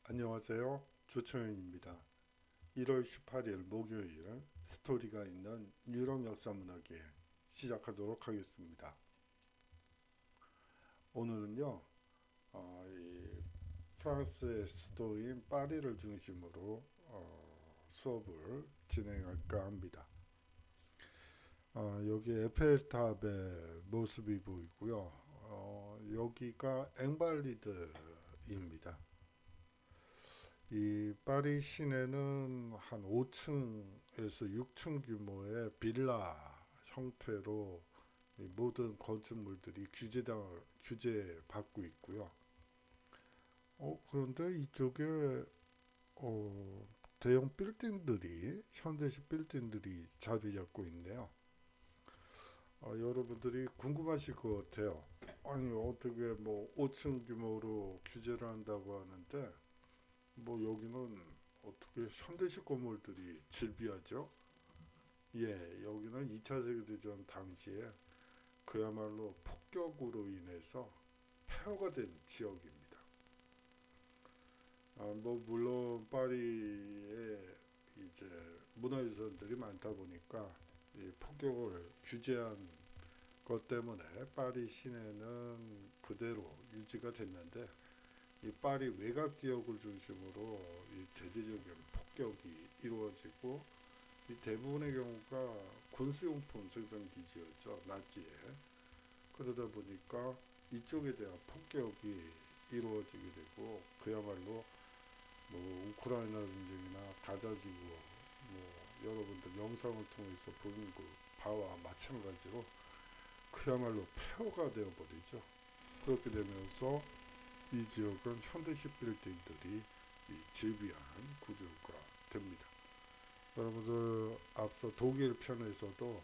안녕하세요. 조청현입니다. 1월 18일 목요일 스토리가 있는 유럽 역사문화기에 시작하도록 하겠습니다. 오늘은요, 이 프랑스의 수도인 파리를 중심으로 수업을 진행할까 합니다. 여기 에펠탑의 모습이 보이고요. 여기가 앵발리드입니다. 이 파리 시내는 한 5층에서 6층 규모의 빌라 형태로 이 모든 건축물들이 규제받고 있고요. 그런데 이쪽에 대형 빌딩들이 현대식 빌딩들이 자리 잡고 있네요. 여러분들이 궁금하실 것 같아요. 아니 어떻게 뭐 5층 규모로 규제를 한다고 하는데 뭐 여기는 어떻게 현대식 건물들이 즐비하죠? 예, 여기는 2차 세계대전 당시에 그야말로 폭격으로 인해서 폐허가 된 지역입니다. 뭐 물론 파리에 이제 문화유산들이 많다 보니까 이 폭격을 규제한 것 때문에 파리 시내는 그대로 유지가 됐는데 이 파리 외곽 지역을 중심으로 이 대대적인 폭격이 이루어지고 이 대부분의 경우가 군수용품 생산 기지였죠, 나치에. 그러다 보니까 이쪽에 대한 폭격이 이루어지게 되고 그야말로 뭐 우크라이나 전쟁이나 가자지구 뭐 여러분들 영상을 통해서 보는 그 바와 마찬가지로 그야말로 폐허가 되어버리죠. 그렇게 되면서 이 지역은 현대식 빌딩들이 즐비한 구조가 됩니다. 여러분들 앞서 독일 편에서도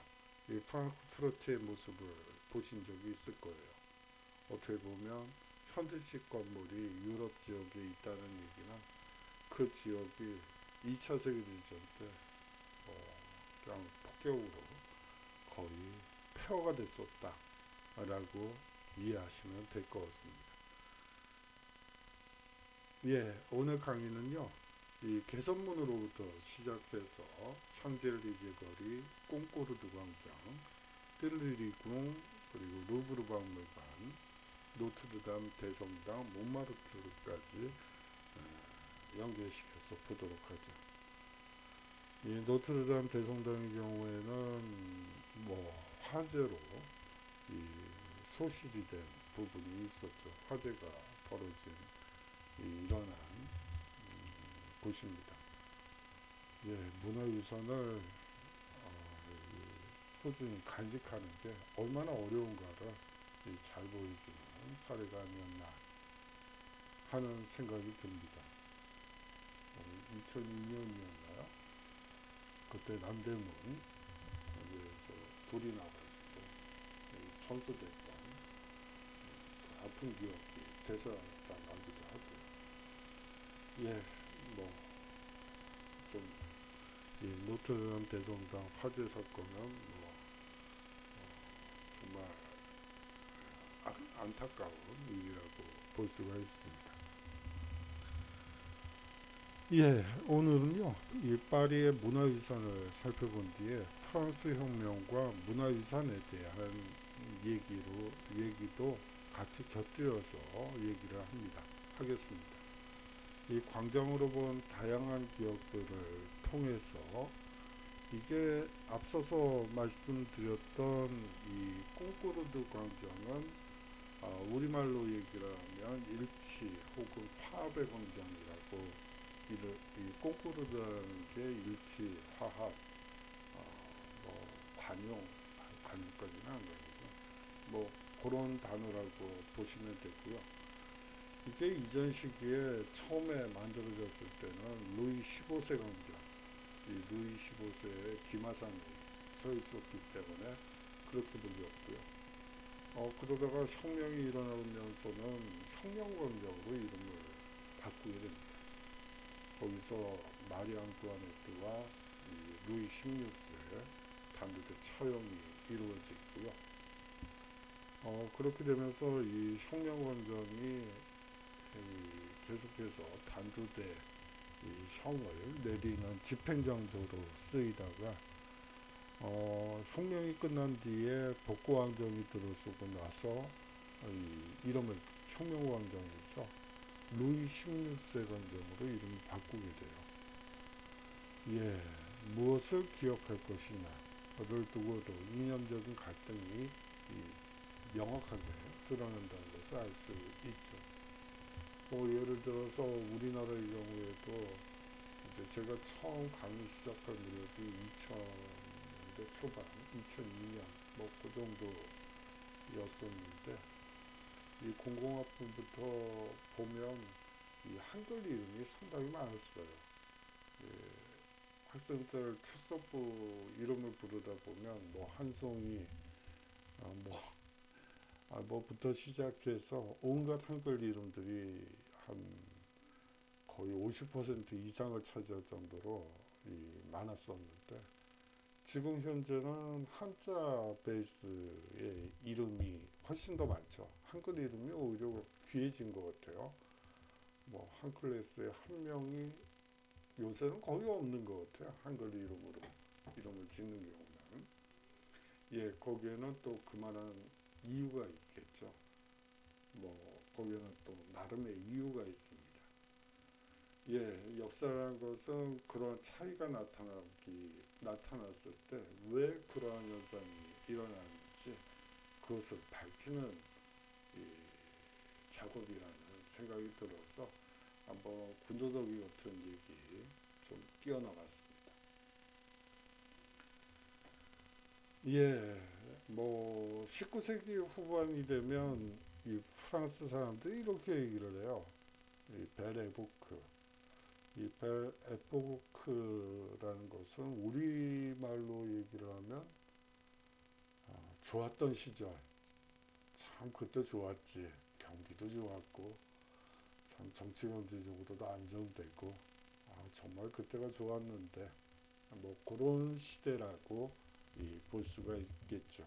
이 프랑크푸르트의 모습을 보신 적이 있을 거예요. 어떻게 보면 현대식 건물이 유럽 지역에 있다는 얘기는 그 지역이 2차 세계대전 때 그냥 폭격으로 거의 폐허가 됐었다라고 이해하시면 될 것 같습니다. 예, 오늘 강의는요, 이 개선문으로부터 시작해서 샹젤리제 거리, 꽁꼬르드 광장, 뜰리리궁, 그리고 루브르 박물관, 노트르담 대성당, 몬마르트르까지 연결시켜서 보도록 하죠. 이 노트르담 대성당의 경우에는 뭐 화재로 이 소실이 된 부분이 있었죠. 화재가 벌어진 일어난 곳입니다. 예, 문화유산을 소중히 간직하는 게 얼마나 어려운가를 잘 보여주는 사례가 아니었나 하는 생각이 듭니다. 2002년이었나요? 그때 남대문 여기에서 불이 나가지고 청소됐던 그 아픈 기억이 되살아나기도 하고요. 예, 뭐 좀 노트르담 대성당 화재 사건은 뭐 정말 안타까운 일이라고 볼 수가 있습니다. 예, 오늘은요, 이 파리의 문화유산을 살펴본 뒤에 프랑스 혁명과 문화유산에 대한 얘기도 같이 곁들여서 얘기를 하겠습니다. 이 광장으로 본 다양한 기억들을 통해서 이게 앞서서 말씀드렸던 이 꽁꼬르드 광장은 우리말로 얘기를 하면 일치 혹은 화합의 광장이라고 이 꽁꼬르드라는 게 일치, 화합, 관용까지는 안 가지고 뭐 그런 단어라고 보시면 되고요. 이게 이전 시기에 처음에 만들어졌을 때는 루이 15세 광장, 이 루이 15세의 기마상이 서 있었기 때문에 그렇게 불렸고요. 그러다가 혁명이 일어나면서는 혁명광장으로 이름을 바꾸게 됩니다. 거기서 마리 앙뚜아네트와 루이 16세 단두대 처형이 이루어지고요. 그렇게 되면서 이 혁명광장이 계속해서 단두대 이 형을 내리는 집행장소로 쓰이다가 혁명이 끝난 뒤에 복고왕정이 들어서고 나서 이 이름을 혁명왕정에서 루이 16세관정으로 이름을 바꾸게 돼요. 예, 무엇을 기억할 것이냐를 두고도 이념적인 갈등이 명확하게 드러난다는 것을 알 수 있죠. 예를 들어서 우리나라의 경우에도 이제 제가 처음 강의 시작한 무렵이 2000년대 초반, 2002년 그 정도였었는데 이 공공학부부터 보면 이 한글 이름이 상당히 많았어요. 예, 학생들 출석부 이름을 부르다 보면 한송이 뭐부터 시작해서 온갖 한글 이름들이 한 거의 50% 이상을 차지할 정도로 많았었는데 지금 현재는 한자 베이스의 이름이 훨씬 더 많죠. 한글 이름이 오히려 귀해진 것 같아요. 한 클래스에 한 명이 요새는 거의 없는 것 같아요. 한글 이름으로 이름을 짓는 경우는. 예, 거기에는 또 그만한 이유가 있겠죠. 거기에는 또 나름의 이유가 있습니다. 예, 역사라는 것은 그런 차이가 나타났을 때 왜 그러한 현상이 일어나는지 그것을 밝히는 작업이라는 생각이 들어서 한번 군더더기 같은 얘기 좀 띄어나갔습니다. 예, 19세기 후반이 되면 이 프랑스 사람들이 이렇게 얘기를 해요. 이 벨 에포크라는 것은 우리말로 얘기를 하면 좋았던 시절, 참 그때 좋았지. 경기도 좋았고 참 정치 경제적으로도 안정되고 정말 그때가 좋았는데 그런 시대라고 볼 수가 있겠죠.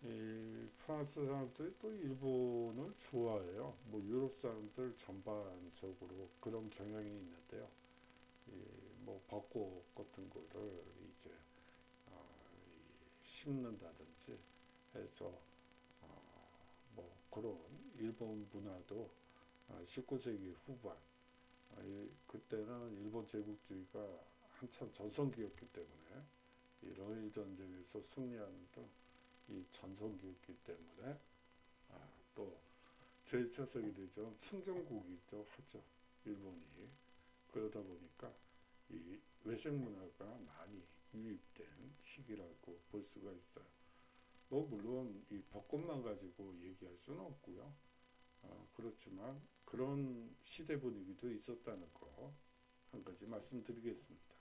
이 프랑스 사람들이 또 일본을 좋아해요. 유럽 사람들 전반적으로 그런 경향이 있는데요. 벚꽃 같은 거를 이제 심는다든지 해서 그런 일본 문화도 19세기 후반 그때는 일본 제국주의가 한참 전성기였기 때문에 이 러일 전쟁에서 승리하는 등 이 전성기였기 때문에 또 제2차 세계대전 승전국이기도 하죠. 일본이. 그러다 보니까 이 외색 문화가 많이 유입된 시기라고 볼 수가 있어요. 물론 이 벚꽃만 가지고 얘기할 수는 없고요. 그렇지만 그런 시대 분위기도 있었다는 거 한 가지 말씀드리겠습니다.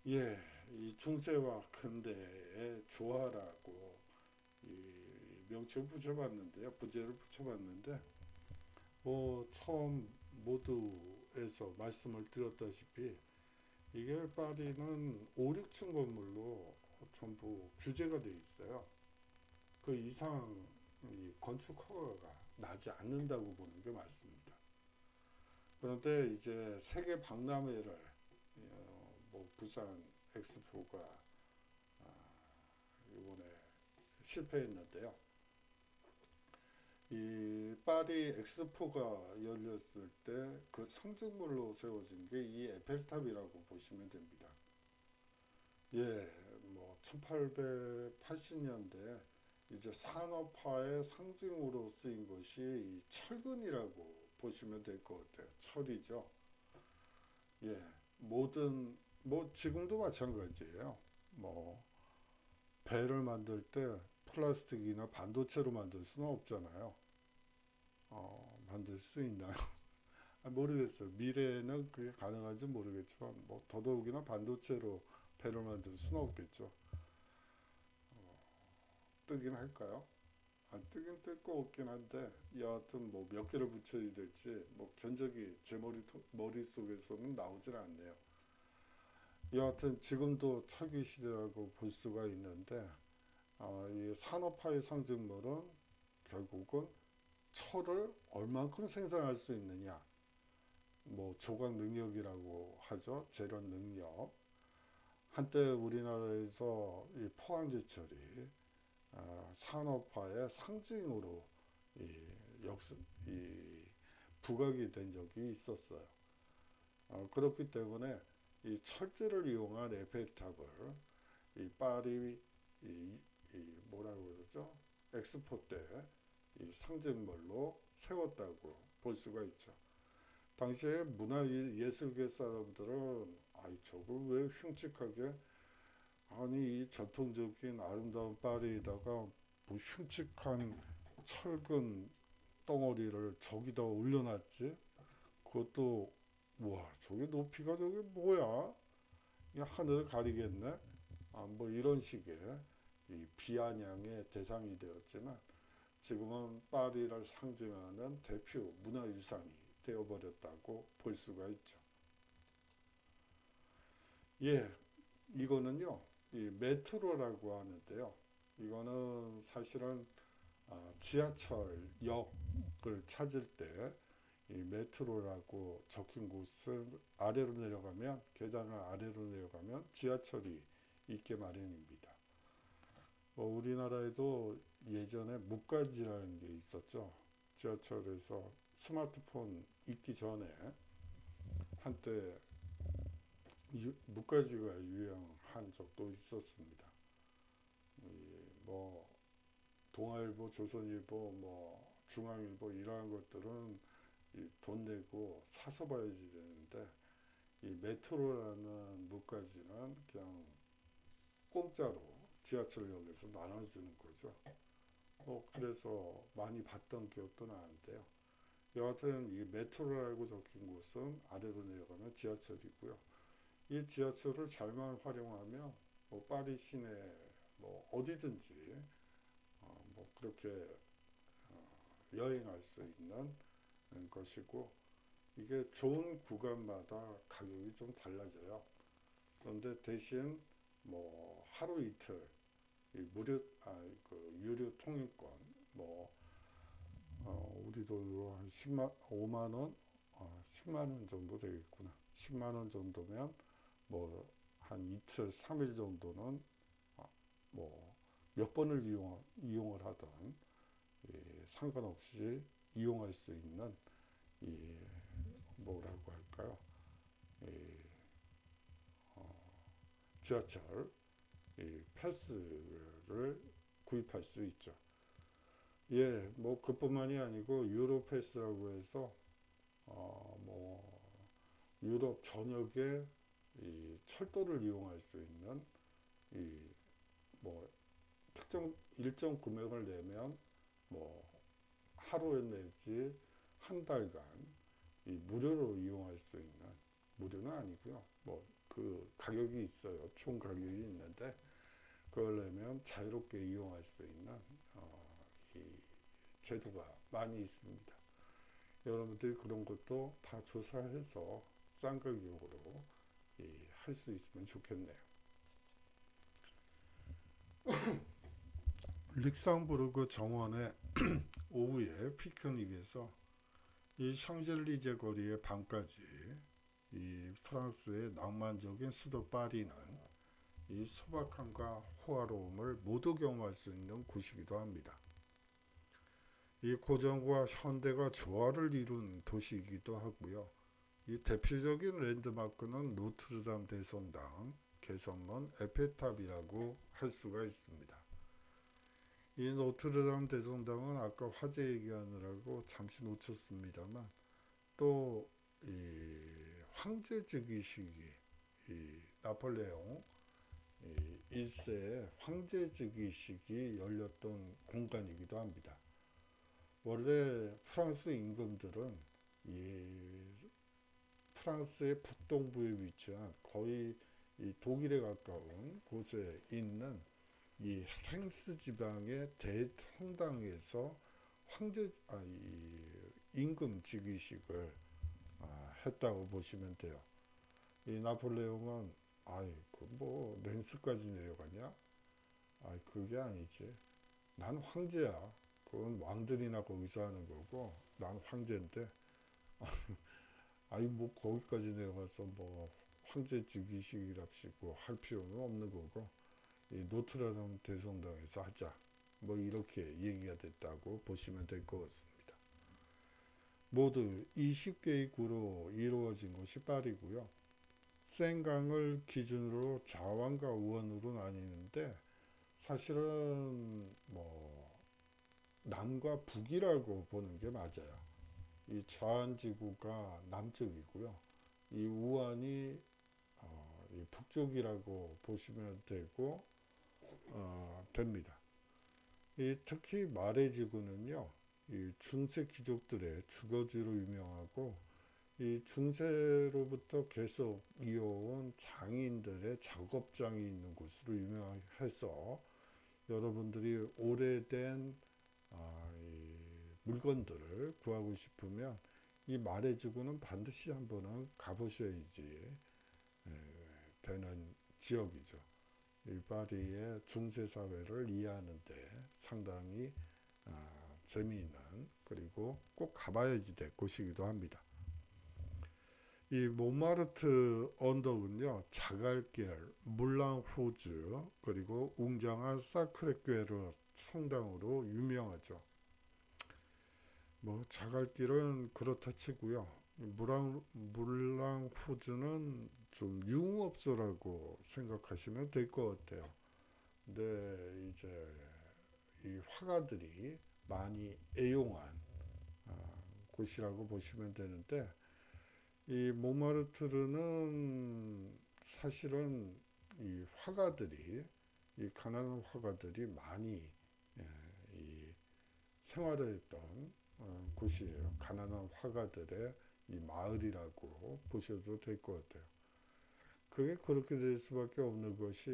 예, 이 중세와 근대의 조화라고 명칭을 붙여봤는데요. 부제를 붙여봤는데 처음 모두에서 말씀을 드렸다시피 이게 파리는 5, 6층 건물로 전부 규제가 돼 있어요. 그 이상 이 건축 허가가 나지 않는다고 보는 게 맞습니다. 그런데 이제 세계 박람회를 부산 엑스포가 이번에 실패했는데요. 이 파리 엑스포가 열렸을 때 그 상징물로 세워진 게 이 에펠탑이라고 보시면 됩니다. 예, 1880년대 이제 산업화의 상징으로 쓰인 것이 이 철근이라고 보시면 될 것 같아요. 철이죠. 예, 모든 지금도 마찬가지예요. 배를 만들 때 플라스틱이나 반도체로 만들 수는 없잖아요. 만들 수 있나요? 모르겠어요. 미래에는 그게 가능한지 모르겠지만 더더욱이나 반도체로 배를 만들 수는 없겠죠. 뜨긴 할까요? 뜨긴 뜰 거 없긴 한데 여하튼 몇 개를 붙여야 될지 견적이 제 머릿속에서는 나오질 않네요. 여하튼 지금도 철기 시대라고 볼 수가 있는데 이 산업화의 상징물은 결국은 철을 얼만큼 생산할 수 있느냐, 뭐 조각 능력이라고 하죠. 재련 능력. 한때 우리나라에서 이 포항제철이 산업화의 상징으로 이 이 부각이 된 적이 있었어요. 그렇기 때문에 이 철제를 이용한 에펠탑을 이 파리 이, 이 뭐라고 그러죠? 엑스포 때 이 상징물로 세웠다고 볼 수가 있죠. 당시에 문화예술계 사람들은 아이 저걸 왜 흉측하게 아니 이 전통적인 아름다운 파리에다가 뭐 흉측한 철근 덩어리를 저기다 올려놨지? 그것도 와 저게 높이가 저게 뭐야? 이 하늘을 가리겠네? 뭐 이런 식의 이 비아냥의 대상이 되었지만 지금은 파리를 상징하는 대표 문화유산이 되어버렸다고 볼 수가 있죠. 예, 이거는요, 이 메트로라고 하는데요. 이거는 사실은 지하철역을 찾을 때 이 메트로라고 적힌 곳은 아래로 내려가면 계단을 아래로 내려가면 지하철이 있게 마련입니다. 우리나라에도 예전에 뭇가지라는 게 있었죠. 지하철에서 스마트폰 있기 전에 한때 뭇가지가 유행한 적도 있었습니다. 뭐 동아일보, 조선일보, 뭐 중앙일보 이러한 것들은 돈 내고 사서 봐야지 되는데 이 메트로라는 뭇가지는 그냥 공짜로 지하철역에서 나눠주는 거죠. 그래서 많이 봤던 기억도 나는데요. 여하튼 이 메트로라고 적힌 곳은 아래로 내려가면 지하철이고요. 이 지하철을 잘만 활용하면 뭐 파리 시내 뭐 어디든지 뭐 그렇게 여행할 수 있는 것이고 이게 좋은 구간마다 가격이 좀 달라져요. 그런데 대신 뭐 하루 이틀 그 유료 통행권 뭐 우리 돈으로 한 10만 5만 원 10만 원 정도 되겠구나. 10만 원 정도면 뭐 한 이틀 3일 정도는 뭐 몇 번을 이용을 하던 상관없이 이용할 수 있는 이 뭐라고 할까요? 이 지하철 패스를 구입할 수 있죠. 예, 뭐 그뿐만이 아니고 유로 패스라고 해서 뭐 유럽 전역에 이 철도를 이용할 수 있는 이 뭐 특정 일정 금액을 내면 뭐 하루에 내지 한 달간 이 무료로 이용할 수 있는 무료는 아니고요. 뭐 그 가격이 있어요. 총 가격이 있는데 그걸 내면 자유롭게 이용할 수 있는 이 제도가 많이 있습니다. 여러분들이 그런 것도 다 조사해서 싼 가격으로 할 수 있으면 좋겠네요. 릭상부르크 정원의 오후에 피크닉에서 이 샹젤리제 거리의 밤까지 이 프랑스의 낭만적인 수도 파리는 이 소박함과 호화로움을 모두 경험할 수 있는 곳이기도 합니다. 이 고전과 현대가 조화를 이룬 도시이기도 하고요. 이 대표적인 랜드마크는 노트르담 대성당, 개선문 에펠탑이라고 할 수가 있습니다. 이 노트르담 대성당은 아까 화재 얘기하느라고 잠시 놓쳤습니다만 또 이 황제 즉위식이 이 나폴레옹 1세의 황제 즉위식이 열렸던 공간이기도 합니다. 원래 프랑스 임금들은 이 프랑스의 북동부에 위치한 거의 이 독일에 가까운 곳에 있는 이 행스 지방의 대성당에서 이 임금 즉위식을 했다고 보시면 돼요. 이 나폴레옹은 아이 그 뭐 렌스까지 내려가냐? 아이 그게 아니지. 난 황제야. 그건 왕들이나 거기서 하는 거고 난 황제인데 아니 뭐 거기까지 내려가서 뭐 황제 즉위식이랍시고 할 필요는 없는 거고 이 노트르담 대성당에서 하자 뭐 이렇게 얘기가 됐다고 보시면 될 것 같습니다. 모두 20개의 구로 이루어진 곳이 파리고요. 센강을 기준으로 좌완과 우완으로 나뉘는데 사실은 뭐 남과 북이라고 보는 게 맞아요. 이 좌안지구가 남쪽이고요. 이 우안이 이 북쪽이라고 보시면 되고 됩니다. 이 특히 마레 지구는요, 이 중세 귀족들의 주거지로 유명하고 이 중세로부터 계속 이어온 장인들의 작업장이 있는 곳으로 유명해서 여러분들이 오래된 이 물건들을 구하고 싶으면 이 마레지구는 반드시 한번은 가보셔야지 되는 지역이죠. 이 파리의 중세 사회를 이해하는 데 상당히 재미있는 그리고 꼭 가봐야지 될 곳이기도 합니다. 이 몬마르트 언덕은요, 자갈길, 물랑후즈 그리고 웅장한 사크레que르 성당으로 유명하죠. 뭐 자갈길은 그렇다 치고요. 물랑후즈는 좀 유흥업소라고 생각하시면 될 것 같아요. 근데 이제 이 화가들이 많이 애용한 곳이라고 보시면 되는데 이 몽마르트르는 사실은 이 화가들이 이 가난한 화가들이 많이 이 생활했던 곳이에요. 가난한 화가들의 이 마을이라고 보셔도 될 것 같아요. 그게 그렇게 될 수밖에 없는 것이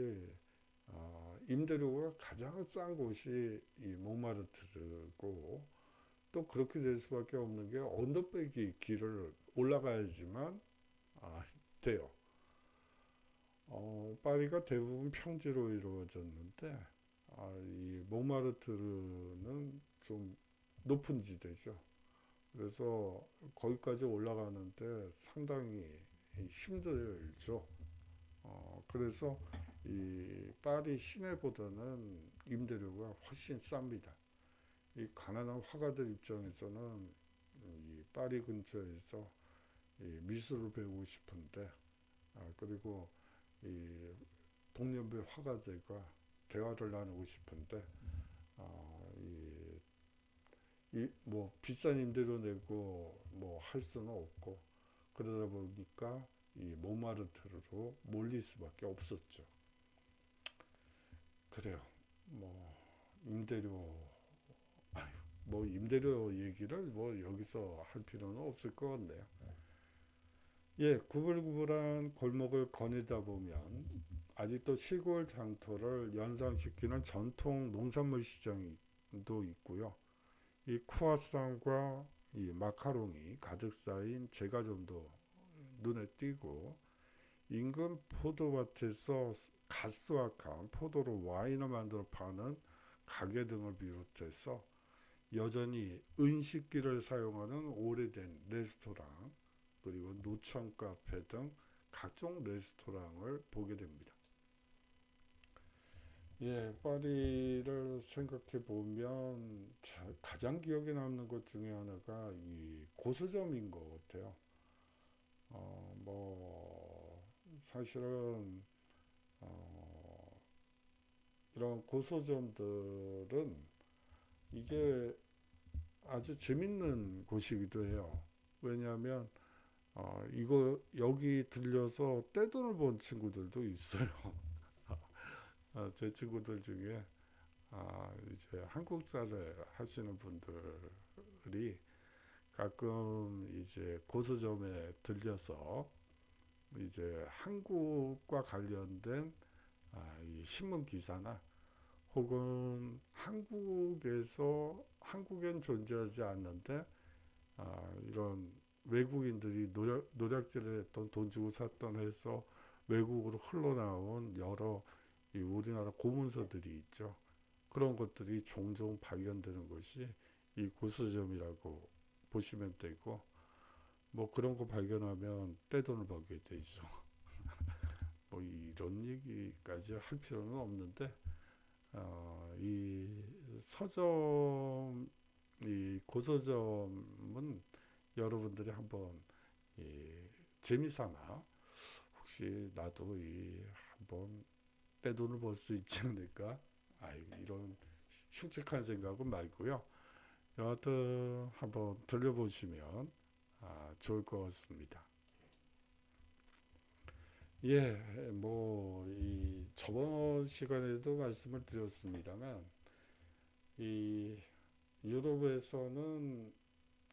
임대료가 가장 싼 곳이 이 몽마르트르고 또 그렇게 될 수밖에 없는 게 언덕배기 길을 올라가야지만 돼요. 파리가 대부분 평지로 이루어졌는데 이 몽마르트르는 좀 높은 지대죠. 그래서 거기까지 올라가는데 상당히 힘들죠. 그래서 이 파리 시내보다는 임대료가 훨씬 쌉니다. 이 가난한 화가들 입장에서는 이 파리 근처에서 이 미술을 배우고 싶은데 그리고 이 동년배 화가들과 대화를 나누고 싶은데 뭐 비싼 임대료 내고 뭐 할 수는 없고 그러다 보니까 이 몽마르트르로 몰릴 수밖에 없었죠. 그래요. 뭐 임대료 뭐 임대료 얘기를 뭐 여기서 할 필요는 없을 것 같네요. 예, 구불구불한 골목을 거닐다 보면 아직도 시골 장터를 연상시키는 전통 농산물 시장도 있고요. 이 크루아상과 이 마카롱이 가득 쌓인 제과점도 눈에 띄고 인근 포도밭에서 갓 수확한 포도로 와인을 만들어 파는 가게 등을 비롯해서 여전히 은식기를 사용하는 오래된 레스토랑 그리고 노천 카페 등 각종 레스토랑을 보게 됩니다. 예, 파리를 생각해 보면 가장 기억에 남는 것 중에 하나가 이 고수점인 것 같아요. 뭐 사실은 어, 이런 고수점들은 이게 아주 재밌는 곳이기도 해요. 왜냐하면 이거 여기 들려서 떼돈을 번 친구들도 있어요. 제 친구들 중에 이제 한국사를 하시는 분들이 가끔 이제 고서점에 들려서 이제 한국과 관련된 이 신문 기사나 혹은 한국엔 존재하지 않는데 이런 외국인들이 노략질을 했던 돈 주고 샀던 해서 외국으로 흘러나온 여러 이 우리나라 고문서들이 있죠. 그런 것들이 종종 발견되는 것이 이 고서점이라고 보시면 되고, 뭐 그런 거 발견하면 떼돈을 벌게 되죠. 뭐 이런 얘기까지 할 필요는 없는데, 이 서점, 이 고서점은 여러분들이 한번 이 재미삼아 혹시 나도 이 한번 떼돈을 벌 수 있지 않을까? 이런 흉측한 생각은 말고요. 여하튼 한번 들려보시면 좋을 것 같습니다. 예, 뭐, 이 저번 시간에도 말씀을 드렸습니다만, 이 유럽에서는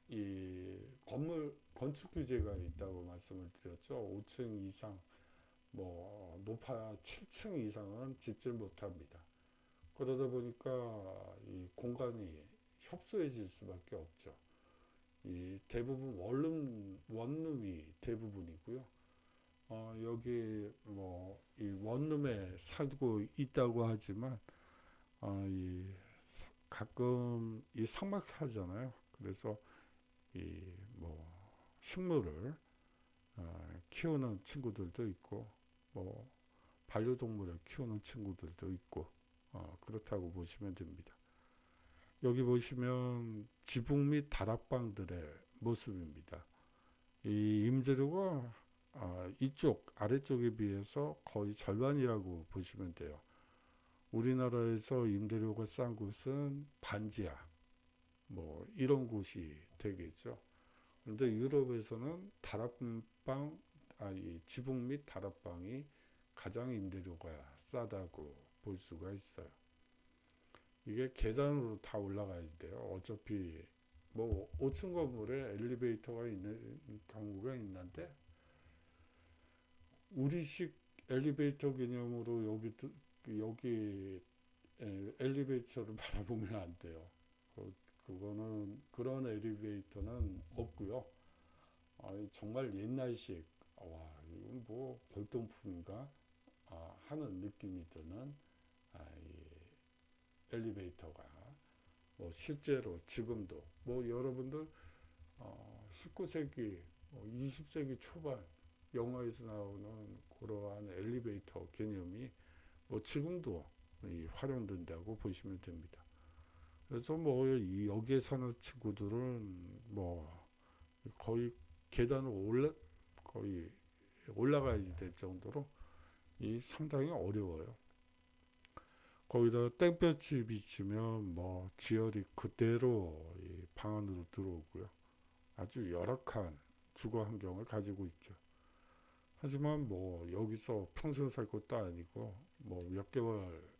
이 건물 건축 규제가 있다고 말씀을 드렸죠. 5층 이상, 뭐 높아 7층 이상은 짓질 못합니다. 그러다 보니까 이 공간이 협소해질 수밖에 없죠. 이 대부분 원룸이 대부분이고요. 여기 뭐 이 원룸에 살고 있다고 하지만 이 가끔 이 삭막하잖아요. 그래서 이 뭐 식물을 키우는 친구들도 있고 뭐 반려동물을 키우는 친구들도 있고 그렇다고 보시면 됩니다. 여기 보시면 지붕 및 다락방들의 모습입니다. 이 임대료가 이쪽 아래쪽에 비해서 거의 절반이라고 보시면 돼요. 우리나라에서 임대료가 싼 곳은 반지하 뭐 이런 곳이 되겠죠. 그런데 유럽에서는 이 지붕 및 다락방이 가장 임대료가 싸다고 볼 수가 있어요. 이게 계단으로 다 올라가야 돼요. 어차피 뭐 5층 건물에 엘리베이터가 있는 경우가 있는데 우리식 엘리베이터 개념으로 여기 엘리베이터를 바라보면 안 돼요. 그거는 그런 엘리베이터는 없고요. 정말 옛날식 이건 뭐 골동품인가 하는 느낌이 드는 이 엘리베이터가 뭐 실제로 지금도 뭐 여러분들 19세기 20세기 초반 영화에서 나오는 그러한 엘리베이터 개념이 뭐 지금도 활용된다고 보시면 됩니다. 그래서 뭐 여기에 사는 친구들은 뭐 거의 계단을 거의 올라가야지 될 정도로 상당히 어려워요. 거기다 땡볕이 비치면 뭐 지열이 그대로 방 안으로 들어오고요. 아주 열악한 주거 환경을 가지고 있죠. 하지만 뭐 여기서 평생 살 것도 아니고 뭐 몇 개월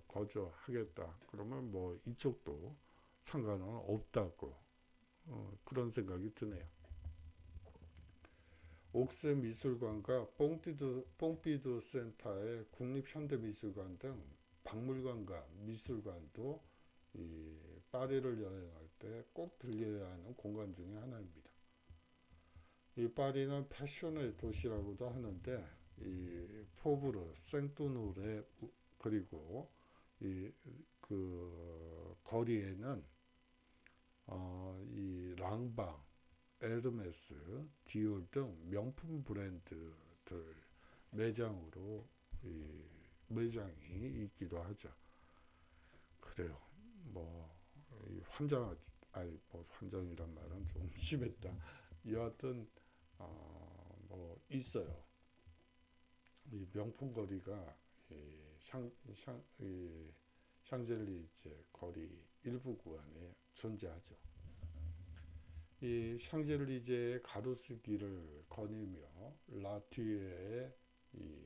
거주하겠다 그러면 뭐 이쪽도 상관은 없다고 그런 생각이 드네요. 옥새 미술관과 뽕피두 센터의 국립현대미술관 등 박물관과 미술관도 이 파리를 여행할 때 꼭 들려야 하는 공간 중에 하나입니다. 이 파리는 패션의 도시라고도 하는데 이 포브르, 생뚜누르 그리고 그 거리에는 이 랑방, 에르메스, 디올 등 명품 브랜드들 매장이 있기도 하죠. 그래요. 뭐 환장이란 말은 좀 심했다. 여하튼 뭐 있어요. 이 명품 거리가 샹젤리제 거리 일부 구간에 존재하죠. 이 샹젤리제의 가로수길을 거니며 라튀에의 이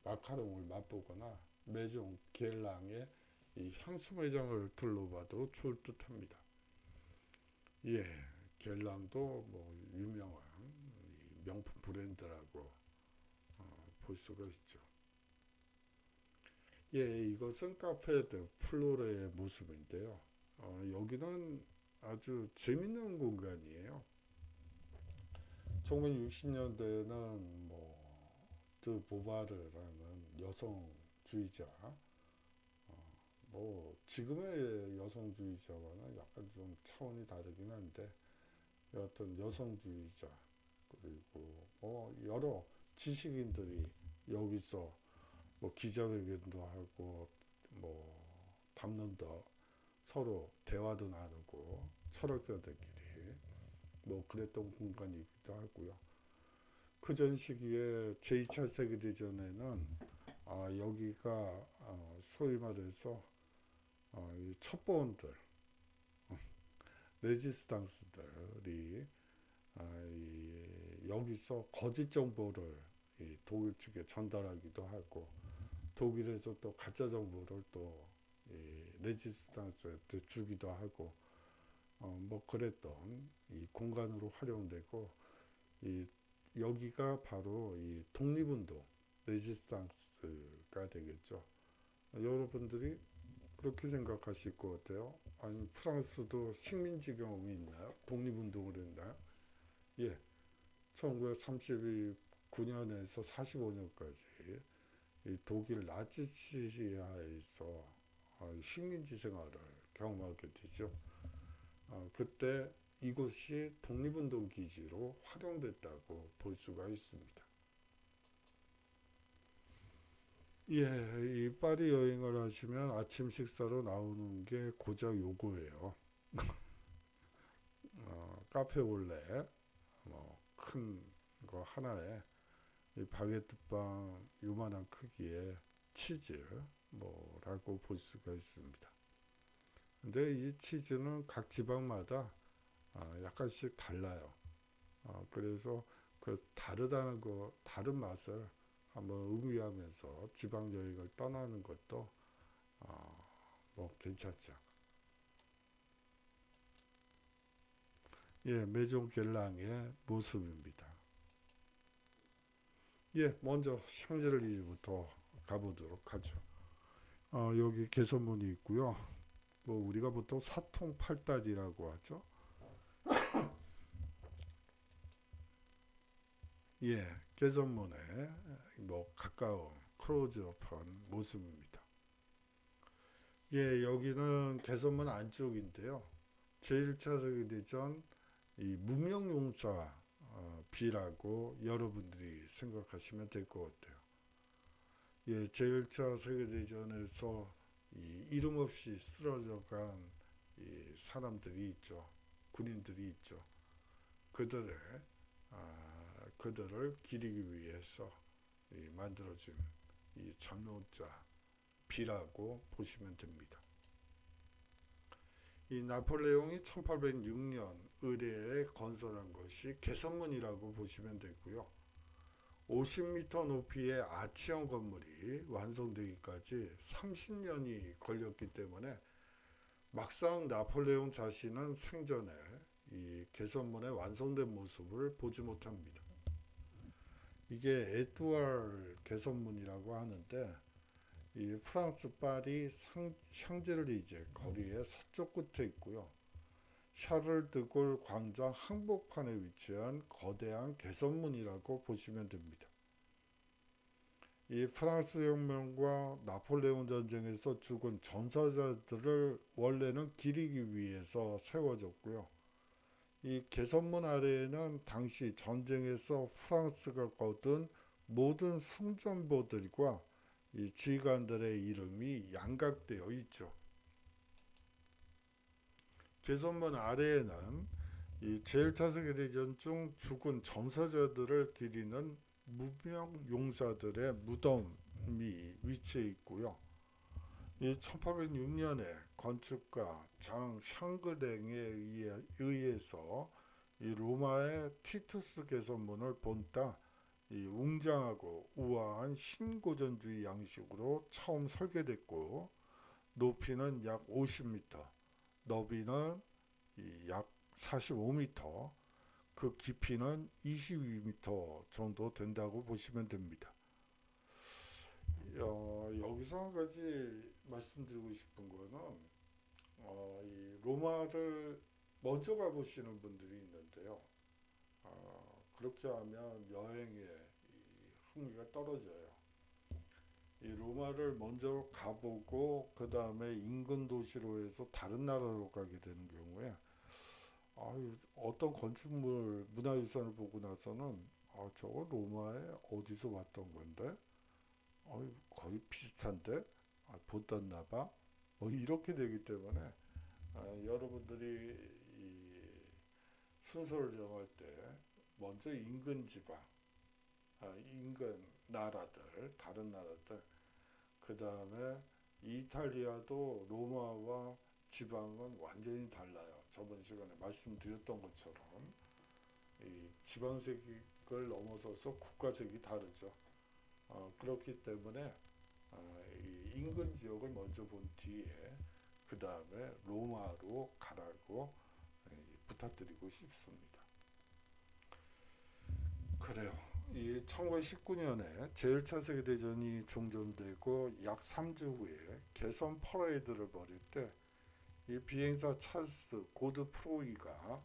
마카롱을 맛보거나 메종 겔랑의 이 향수 매장을 둘러봐도 좋을 듯합니다. 예, 겔랑도 뭐 유명한 명품 브랜드라고 볼 수가 있죠. 예, 이것은 카페드 플로레의 모습인데요. 여기는 아주 재밌는 공간이에요. 1960년대에는 드 보바르라는 여성주의자, 뭐 지금의 여성주의자와는 약간 좀 차원이 다르긴 한데 어떤 여성주의자 그리고 뭐 여러 지식인들이 여기서 뭐 기자회견도 하고 뭐 담론도 서로 대화도 나누고 철학자들끼리 뭐 그랬던 공간이기도 하고요. 그 전 시기에 제2차 세계대전에는 여기가 소위 말해서 이 첩보원들, 레지스탕스들이 여기서 거짓 정보를 이 독일 측에 전달하기도 하고 독일에서 또 가짜 정보를 또 레지스탕스한테 주기도 하고 뭐 그랬던 이 공간으로 활용되고 이 여기가 바로 이 독립운동 레지스탕스가 되겠죠. 여러분들이 그렇게 생각하실 것 같아요. 아니 프랑스도 식민지 경험이 있나요? 독립운동을 했나요? 예, 1939년에서 45년까지 이 독일 나치 치하에서 식민지 생활을 경험하게 되죠. 그때 이곳이 독립운동 기지로 활용됐다고 볼 수가 있습니다. 예, 이 파리 여행을 하시면 아침 식사로 나오는 게 고작 요거예요. 카페 올레 뭐큰 거 하나에 이 바게트 빵 요만한 크기의 치즈 뭐라고 볼 수가 있습니다. 근데 이 치즈는 각 지방마다 약간씩 달라요. 그래서 그 다르다는 거 다른 맛을 한번 음미하면서 지방 여행을 떠나는 것도 뭐 괜찮죠. 예, 메종 겔랑의 모습입니다. 예, 먼저 샹젤리제부터 가보도록 하죠. 여기 개선문이 있고요. 뭐 우리가 보통 사통팔달이라고 하죠. 예, 개선문에 뭐 가까운 클로즈업한 모습입니다. 예, 여기는 개선문 안쪽인데요. 제1차 세계대전 이 무명용사 비라고 여러분들이 생각하시면 될 것 같아요. 예, 제1차 세계대전에서 이 이름 없이 쓰러져간 이 사람들이 있죠. 군인들이 있죠. 그들의 그들을 기리기 위해서 만들어진 이 전노자 비라고 보시면 됩니다. 이 나폴레옹이 1806년 의뢰에 건설한 것이 개선문이라고 보시면 되고요. 50m 높이의 아치형 건물이 완성되기까지 30년이 걸렸기 때문에 막상 나폴레옹 자신은 생전에 이 개선문의 완성된 모습을 보지 못합니다. 이게 에뚜알 개선문이라고 하는데 이 프랑스 파리 샹젤리제 거리의 서쪽 끝에 있고요. 샤를 드골 광장 항복판에 위치한 거대한 개선문이라고 보시면 됩니다. 이 프랑스 혁명과 나폴레옹 전쟁에서 죽은 전사자들을 원래는 기리기 위해서 세워졌고요. 이 개선문 아래에는 당시 전쟁에서 프랑스가 거둔 모든 승전보들과 이 지휘관들의 이름이 양각되어 있죠. 개선문 아래에는 이 제1차 세계대전 중 죽은 전사자들을 기리는 무명 용사들의 무덤이 위치해 있고요. 이 1806년에 건축가 장 샹그랭에 의해서 이 로마의 티투스 개선문을 본따 이 웅장하고 우아한 신고전주의 양식으로 처음 설계됐고 높이는 약 50m, 너비는 약 45m, 그 깊이는 22m 정도 된다고 보시면 됩니다. 여기서 한 가지 말씀드리고 싶은 거는 이 로마를 먼저 가보시는 분들이 있는데요. 그렇게 하면 여행에 이 흥미가 떨어져요. 이 로마를 먼저 가보고 그 다음에 인근 도시로 해서 다른 나라로 가게 되는 경우에 어떤 건축물 문화유산을 보고 나서는 저거 로마에 어디서 왔던 건데 거의 비슷한데 보았나 봐 뭐 이렇게 되기 때문에 여러분들이 이 순서를 정할 때 먼저 인근 지방 인근 나라들 다른 나라들 그 다음에 이탈리아도 로마와 지방은 완전히 달라요. 저번 시간에 말씀드렸던 것처럼 이 지방색을 넘어서서 국가색이 다르죠. 그렇기 때문에 이 인근 지역을 먼저 본 뒤에 그 다음에 로마로 가라고 부탁드리고 싶습니다. 그래요. 이 1919년에 제1차 세계대전이 종전되고 약 3주 후에 개선 퍼레이드를 벌일 때 이 비행사 찰스 고드프로이가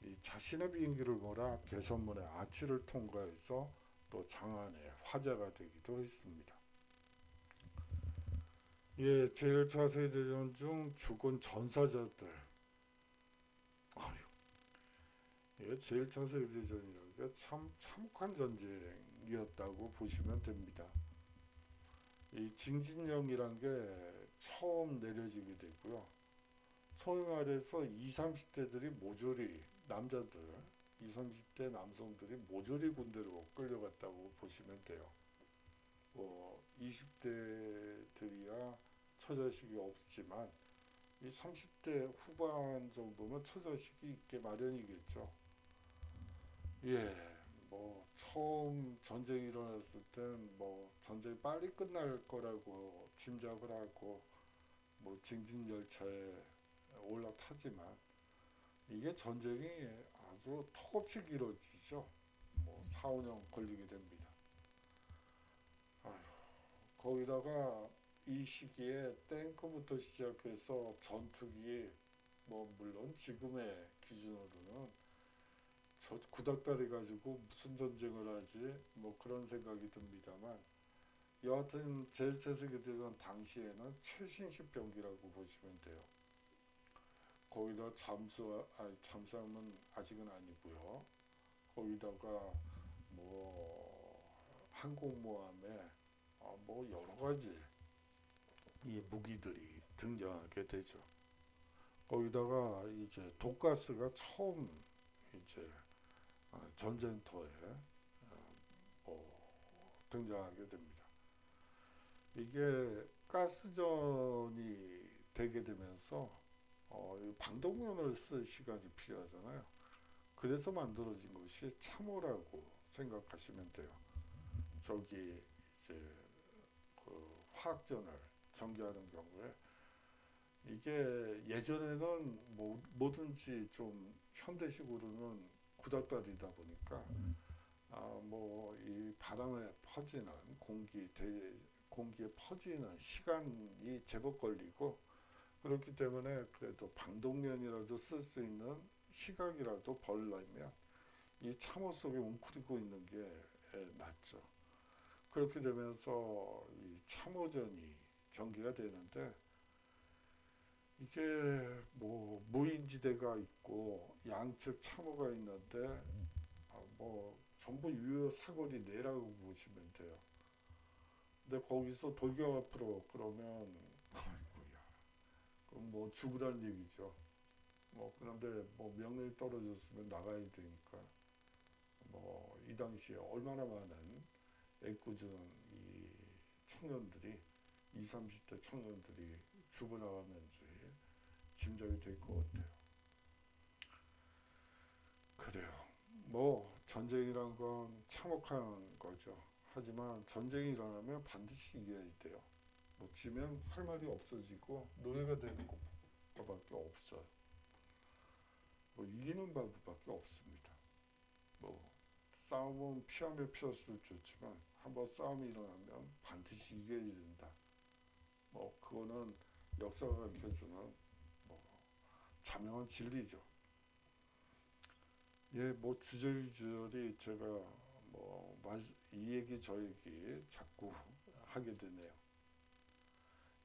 이 자신의 비행기를 몰아 개선문의 아치를 통과해서 또 장안의 화제가 되기도 했습니다. 예, 제1차 세계대전 중 죽은 전사자들. 예, 제1차 세계대전이라는 게 참 참혹한 전쟁이었다고 보시면 됩니다. 이 징진령이란 게 처음 내려지게 되고요. 소위 말해서 20, 30대들이 모조리 남자들 20, 30대 남성들이 모조리 군대로 끌려갔다고 보시면 돼요. 뭐 20대들이야 처자식이 없지만 이 30대 후반 정도면 처자식이 있게 마련이겠죠. 예, 뭐 처음 전쟁이 일어났을 땐 뭐 전쟁이 빨리 끝날 거라고 짐작을 하고 뭐 징진 열차에 올라타지만 이게 전쟁이 아주 턱없이 길어지죠. 뭐 4, 5년 걸리게 됩니다. 아휴, 거기다가 이 시기에 탱크부터 시작해서 전투기 뭐 물론 지금의 기준으로는 저 구닥다리 가지고 무슨 전쟁을 하지 뭐 그런 생각이 듭니다만 여하튼 제1차 세계대전 당시에는 최신식 병기라고 보시면 돼요. 거기다 잠수함은 아직은 아니고요. 거기다가 뭐 항공모함에 뭐 여러 가지 이 무기들이 등장하게 되죠. 거기다가 이제 독가스가 처음 이제 전쟁터에 등장하게 됩니다. 이게 가스전이 되게 되면서 방독면을 쓸 시간이 필요하잖아요. 그래서 만들어진 것이 참호라고 생각하시면 돼요. 저기 이제 그 화학전을 전개하는 경우에 이게 예전에는 뭐든지 좀 현대식으로는 구닥다리다 보니까 뭐 이 바람에 퍼지는 공기에 퍼지는 시간이 제법 걸리고 그렇기 때문에 그래도 방독면이라도 쓸 수 있는 시각이라도 벌려면 이 참호 속에 웅크리고 있는 게 낫죠. 그렇게 되면서 이 참호전이 전개가 되는데 이게 뭐 무인지대가 있고 양측 참호가 있는데 뭐 전부 유효 사거리 내라고 보시면 돼요. 근데 거기서 돌격 앞으로 그러면 아이고야 그럼 뭐 죽으란 얘기죠. 뭐 그런데 뭐 명령이 떨어졌으면 나가야 되니까 뭐 이 당시에 얼마나 많은 애꿎은 이 청년들이 20, 30대 청년들이 죽어나갔는지 짐작이 될 것 같아요. 그래요. 뭐 전쟁이란 건 참혹한 거죠. 하지만 전쟁이 일어나면 반드시 이겨야 돼요. 뭐 지면 할 말이 없어지고 노예가 되는 것밖에 없어요. 뭐 이기는 방법밖에 없습니다. 뭐 싸움은 피하며 피할수록 좋지만 한번 싸움이 일어나면 반드시 이겨야 된다. 뭐 그거는 역사가 가르쳐주는 뭐 자명한 진리죠. 예, 뭐 주저리 주저리 제가 뭐 이 얘기 저 얘기 자꾸 하게 되네요.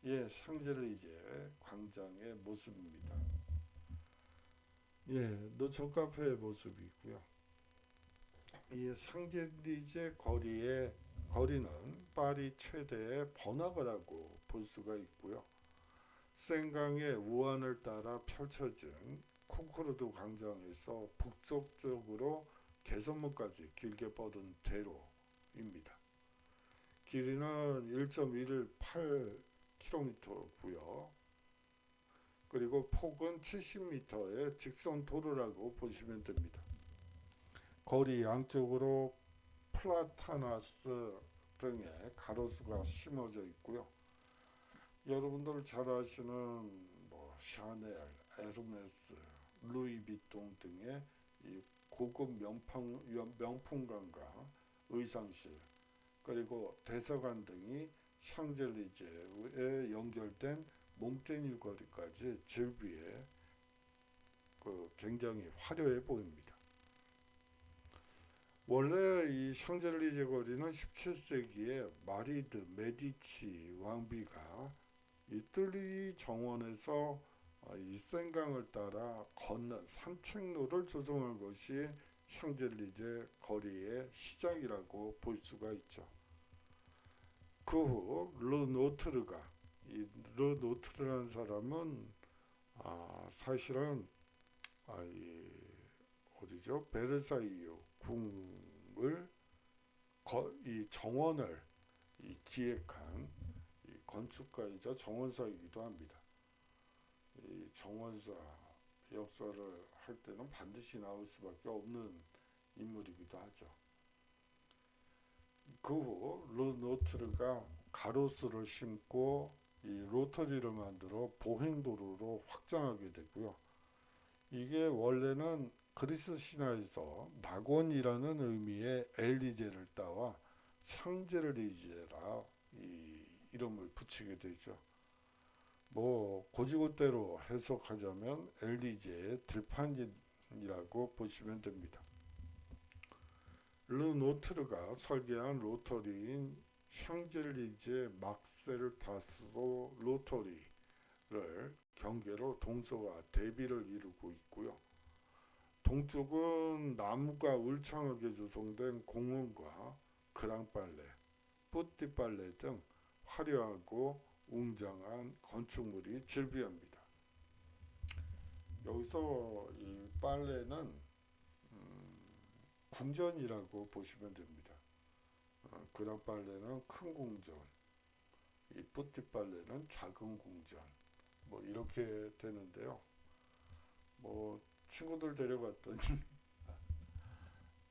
예, 샹젤리제 광장의 모습입니다. 예, 노천 카페의 모습이고요. 이 샹젤리제 거리는 파리 최대의 번화가라고 볼 수가 있고요. 센강의 우한을 따라 펼쳐진 콩코르드 광장에서 북쪽으로 개선문까지 길게 뻗은 대로입니다. 길이는 1.18km고요. 그리고 폭은 70m의 직선 도로라고 보시면 됩니다. 거리 양쪽으로 플라타나스 등의 가로수가 심어져 있고요. 여러분들 잘 아시는 뭐 샤넬, 에르메스, 루이비통 등의 이 고급 명품관과 의상실, 그리고 대사관 등이 샹젤리제에 연결된 몽테뉴 거리까지 즐비해 굉장히 화려해 보입니다. 원래 이 샹젤리제 거리는 17세기에 마리드 메디치 왕비가 이틀리 정원에서 이 센강을 따라 걷는 산책로를 조성한 것이 샹젤리제 거리의 시작이라고 볼 수가 있죠. 그 후 르노트르가 이 르노트르라는 사람은 사실은 이 어디죠? 베르사유 궁을 이 정원을 기획한 이 건축가이자 정원사이기도 합니다. 이 정원사 역사를 할 때는 반드시 나올 수밖에 없는 인물이기도 하죠. 그 후 르노트르가 가로수를 심고 이 로터리를 만들어 보행도로로 확장하게 되고요. 이게 원래는 그리스 신화에서 낙원이라는 의미의 엘리제를 따와 샹젤리제라 이 이름을 붙이게 되죠. 뭐 고지고대로 해석하자면 엘리제의 들판이라고 보시면 됩니다. 르노트르가 설계한 로터리인 샹젤리제 막셀 다소 로터리를 경계로 동서와 대비를 이루고 있고요. 동쪽은 나무가 울창하게 조성된 공원과 그랑빨레, 뿌띠빨레 등 화려하고 웅장한 건축물이 즐비합니다. 여기서 이 빨레는 궁전이라고 보시면 됩니다. 그랑빨레는 큰 궁전, 이 뿌띠빨레는 작은 궁전, 뭐 이렇게 되는데요. 뭐 친구들 데려갔더니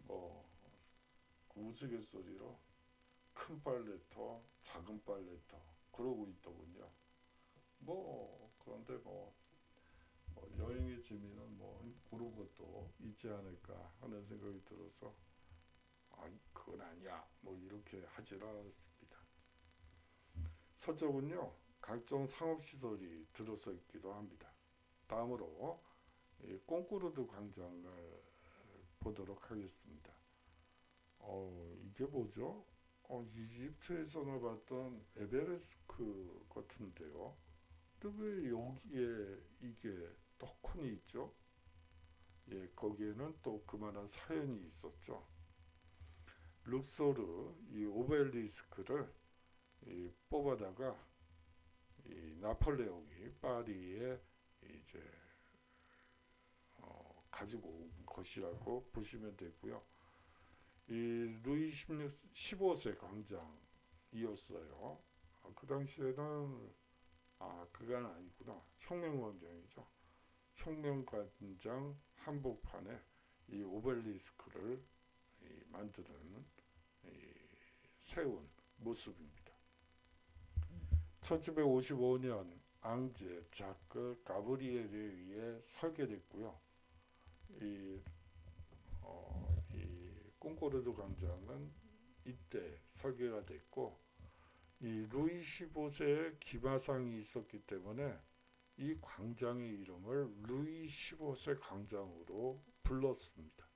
뭐 우스갯소리로 큰 빨래터, 작은 빨래터 그러고 있더군요. 뭐 그런데 뭐 여행의 재미는 뭐 그런 것도 있지 않을까 하는 생각이 들어서 그건 아니야 뭐 이렇게 하질 않았습니다. 서쪽은요 각종 상업시설이 들어서 있기도 합니다. 다음으로 꽁꾸르드 광장을 보도록 하겠습니다. 이게 뭐죠? 이집트에서는 봤던 에베레스크 같은데요. 근데 왜 여기에 이게 떡콘이 있죠? 예, 거기에는 또 그만한 사연이 있었죠. 룩소르 이 오벨리스크를 뽑아다가 이 나폴레옹이 파리에 이제 가지고 온 것이라고 보시면 되고요. 이 루이 15세 광장이었어요. 그 당시에는 그건 아니구나. 혁명광장이죠. 혁명광장 한복판에 이 오벨리스크를 만드는 세운 모습입니다. 1755년 앙제 자크 가브리엘에 의해 설계됐고요. 이 꽁코르드 광장은 이때 설계가 됐고 이 루이 15세의 기마상이 있었기 때문에 이 광장의 이름을 루이 15세 광장으로 불렀습니다.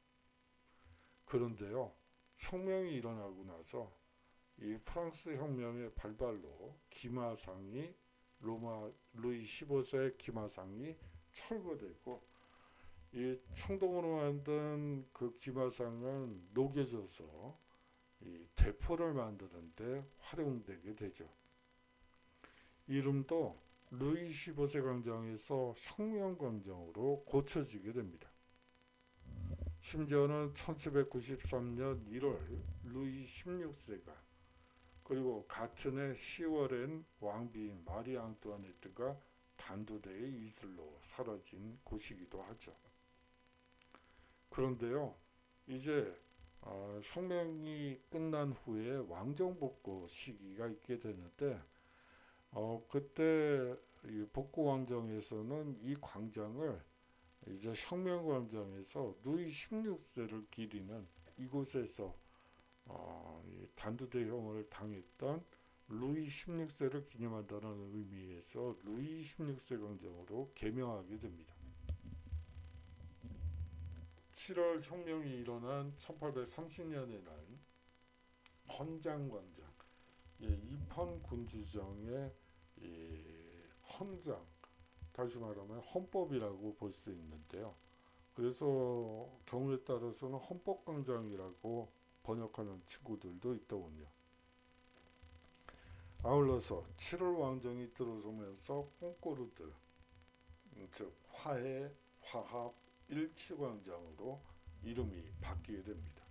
그런데요, 혁명이 일어나고 나서 이 프랑스 혁명의 발발로 기마상이 로마 루이 15세의 기마상이 철거되고 이 청동으로 만든 그 기마상은 녹여져서 이 대포를 만드는데 활용되게 되죠. 이름도 루이 15세 광장에서 혁명 광장으로 고쳐지게 됩니다. 심지어는 1793년 1월 루이 16세가 그리고 같은 해 10월엔 왕비인 마리 앙뚜아네트가 단두대의 이슬로 사라진 곳이기도 하죠. 그런데요, 이제 혁명이 끝난 후에 왕정복고 시기가 있게 되는데 그때 이 복고왕정에서는 이 광장을 이제 혁명광장에서 루이 16세를 기리는 이곳에서 이 단두대형을 당했던 루이 16세를 기념한다는 의미에서 루이 16세 광장으로 개명하게 됩니다. 7월 혁명이 일어난 1830년에는 헌장광장, 이펀 군주정의 헌장, 다시 말하면 헌법이라고 볼 수 있는데요. 그래서 경우에 따라서는 헌법광장이라고 번역하는 친구들도 있더군요. 아울러서 7월 왕정이 들어서면서 콩코르드, 즉 화해, 화합, 일치광장으로 이름이 바뀌게 됩니다.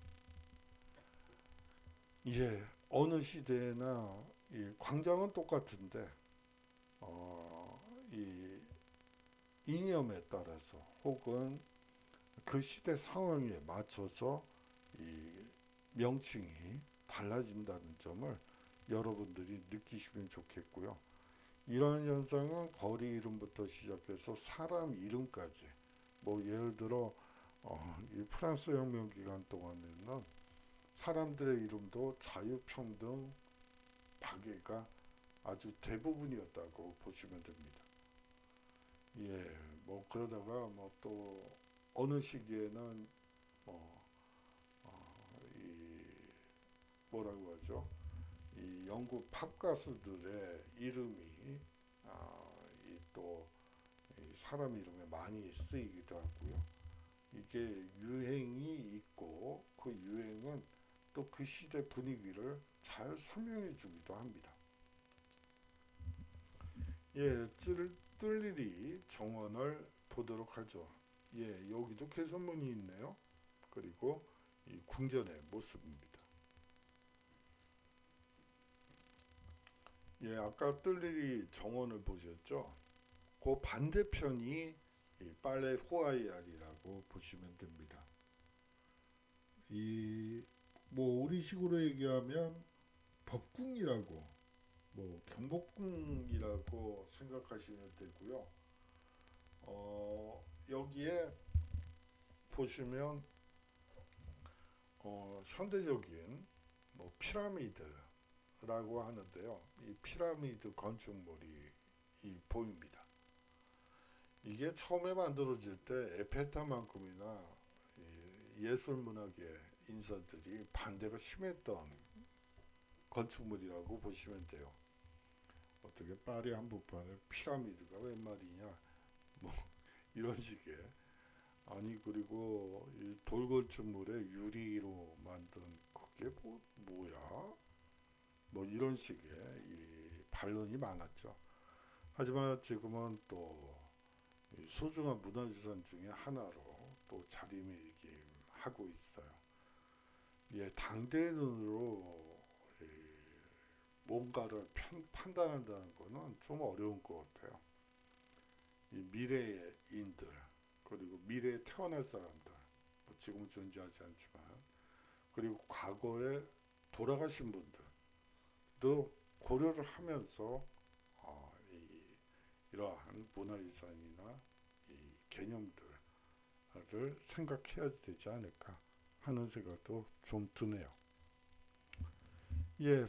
어느 시대나 이 광장은 똑같은데 이 이념에 따라서 혹은 그 시대 상황에 맞춰서 이 명칭이 달라진다는 점을 여러분들이 느끼시면 좋겠고요. 이런 현상은 거리 이름부터 시작해서 사람 이름까지, 예를 들어 이 프랑스 혁명 기간 동안에는 사람들의 이름도 자유평등 박애가 아주 대부분이었다고 보시면 됩니다. 그러다가 또 어느 시기에는 뭐라고 하죠? 이 영국 팝 가수들의 이름이 또 사람 이름에 많이 쓰이기도 하고요. 이게 유행이 있고 그 유행은 또 그 시대 분위기를 잘 설명해 주기도 합니다. 뜰리리 정원을 보도록 하죠. 여기도 개선문이 있네요. 그리고 이 궁전의 모습입니다. 아까 뜰리리 정원을 보셨죠? 그 반대편이 이 빨레 후아이알이라고 보시면 됩니다. 우리식으로 얘기하면 법궁이라고, 경복궁이라고 생각하시면 되고요. 여기에 보시면 현대적인 피라미드라고 하는데요. 이 피라미드 건축물이 보입니다. 이게 처음에 만들어질 때 에펠탑만큼이나 예술문학의 인사들이 반대가 심했던 건축물이라고 보시면 돼요. 어떻게 파리 한복판에 피라미드가 웬 말이냐, 이런 식의. 그리고 이 돌건축물에 유리로 만든 그게 뭐야? 이런 식의 이 반론이 많았죠. 하지만 지금은 또 소중한 문화유산 중에 하나로 또 자리매김하고 있어요. 당대의 눈으로 뭔가를 판단한다는 것은 좀 어려운 것 같아요. 이 미래의 인들, 그리고 미래에 태어날 사람들, 지금은 존재하지 않지만, 그리고 과거에 돌아가신 분들도 고려를 하면서 이러한 문화유산이나 이 개념들을 생각해야 되지 않을까 하는 생각도 좀 드네요.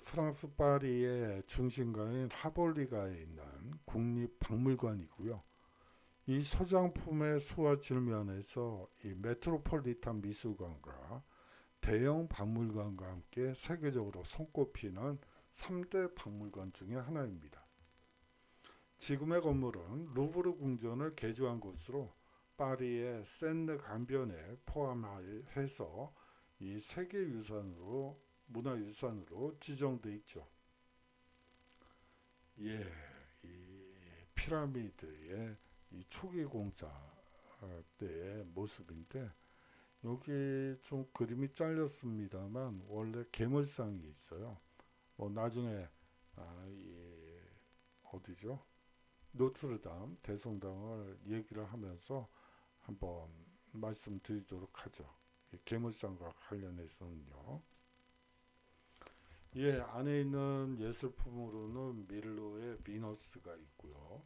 프랑스 파리의 중심가인 하볼리가에 있는 국립박물관이고요. 이 소장품의 수와 질면에서 이 메트로폴리탄 미술관과 대형 박물관과 함께 세계적으로 손꼽히는 3대 박물관 중에 하나입니다. 지금의 건물은 루브르 궁전을 개조한 곳으로 파리의 세느 강변에 포함해서 이 세계유산으로 문화유산으로 지정돼 있죠. 예, 이 피라미드의 이 초기 공사 때의 모습인데 여기 좀 그림이 잘렸습니다만 원래 개물상이 있어요. 뭐 나중에 이 어디죠? 노트르담 대성당을 얘기를 하면서 한번 말씀드리도록 하죠. 개물상과 관련해서는요. 예, 안에 있는 예술품으로는 밀로의 비너스가 있고요.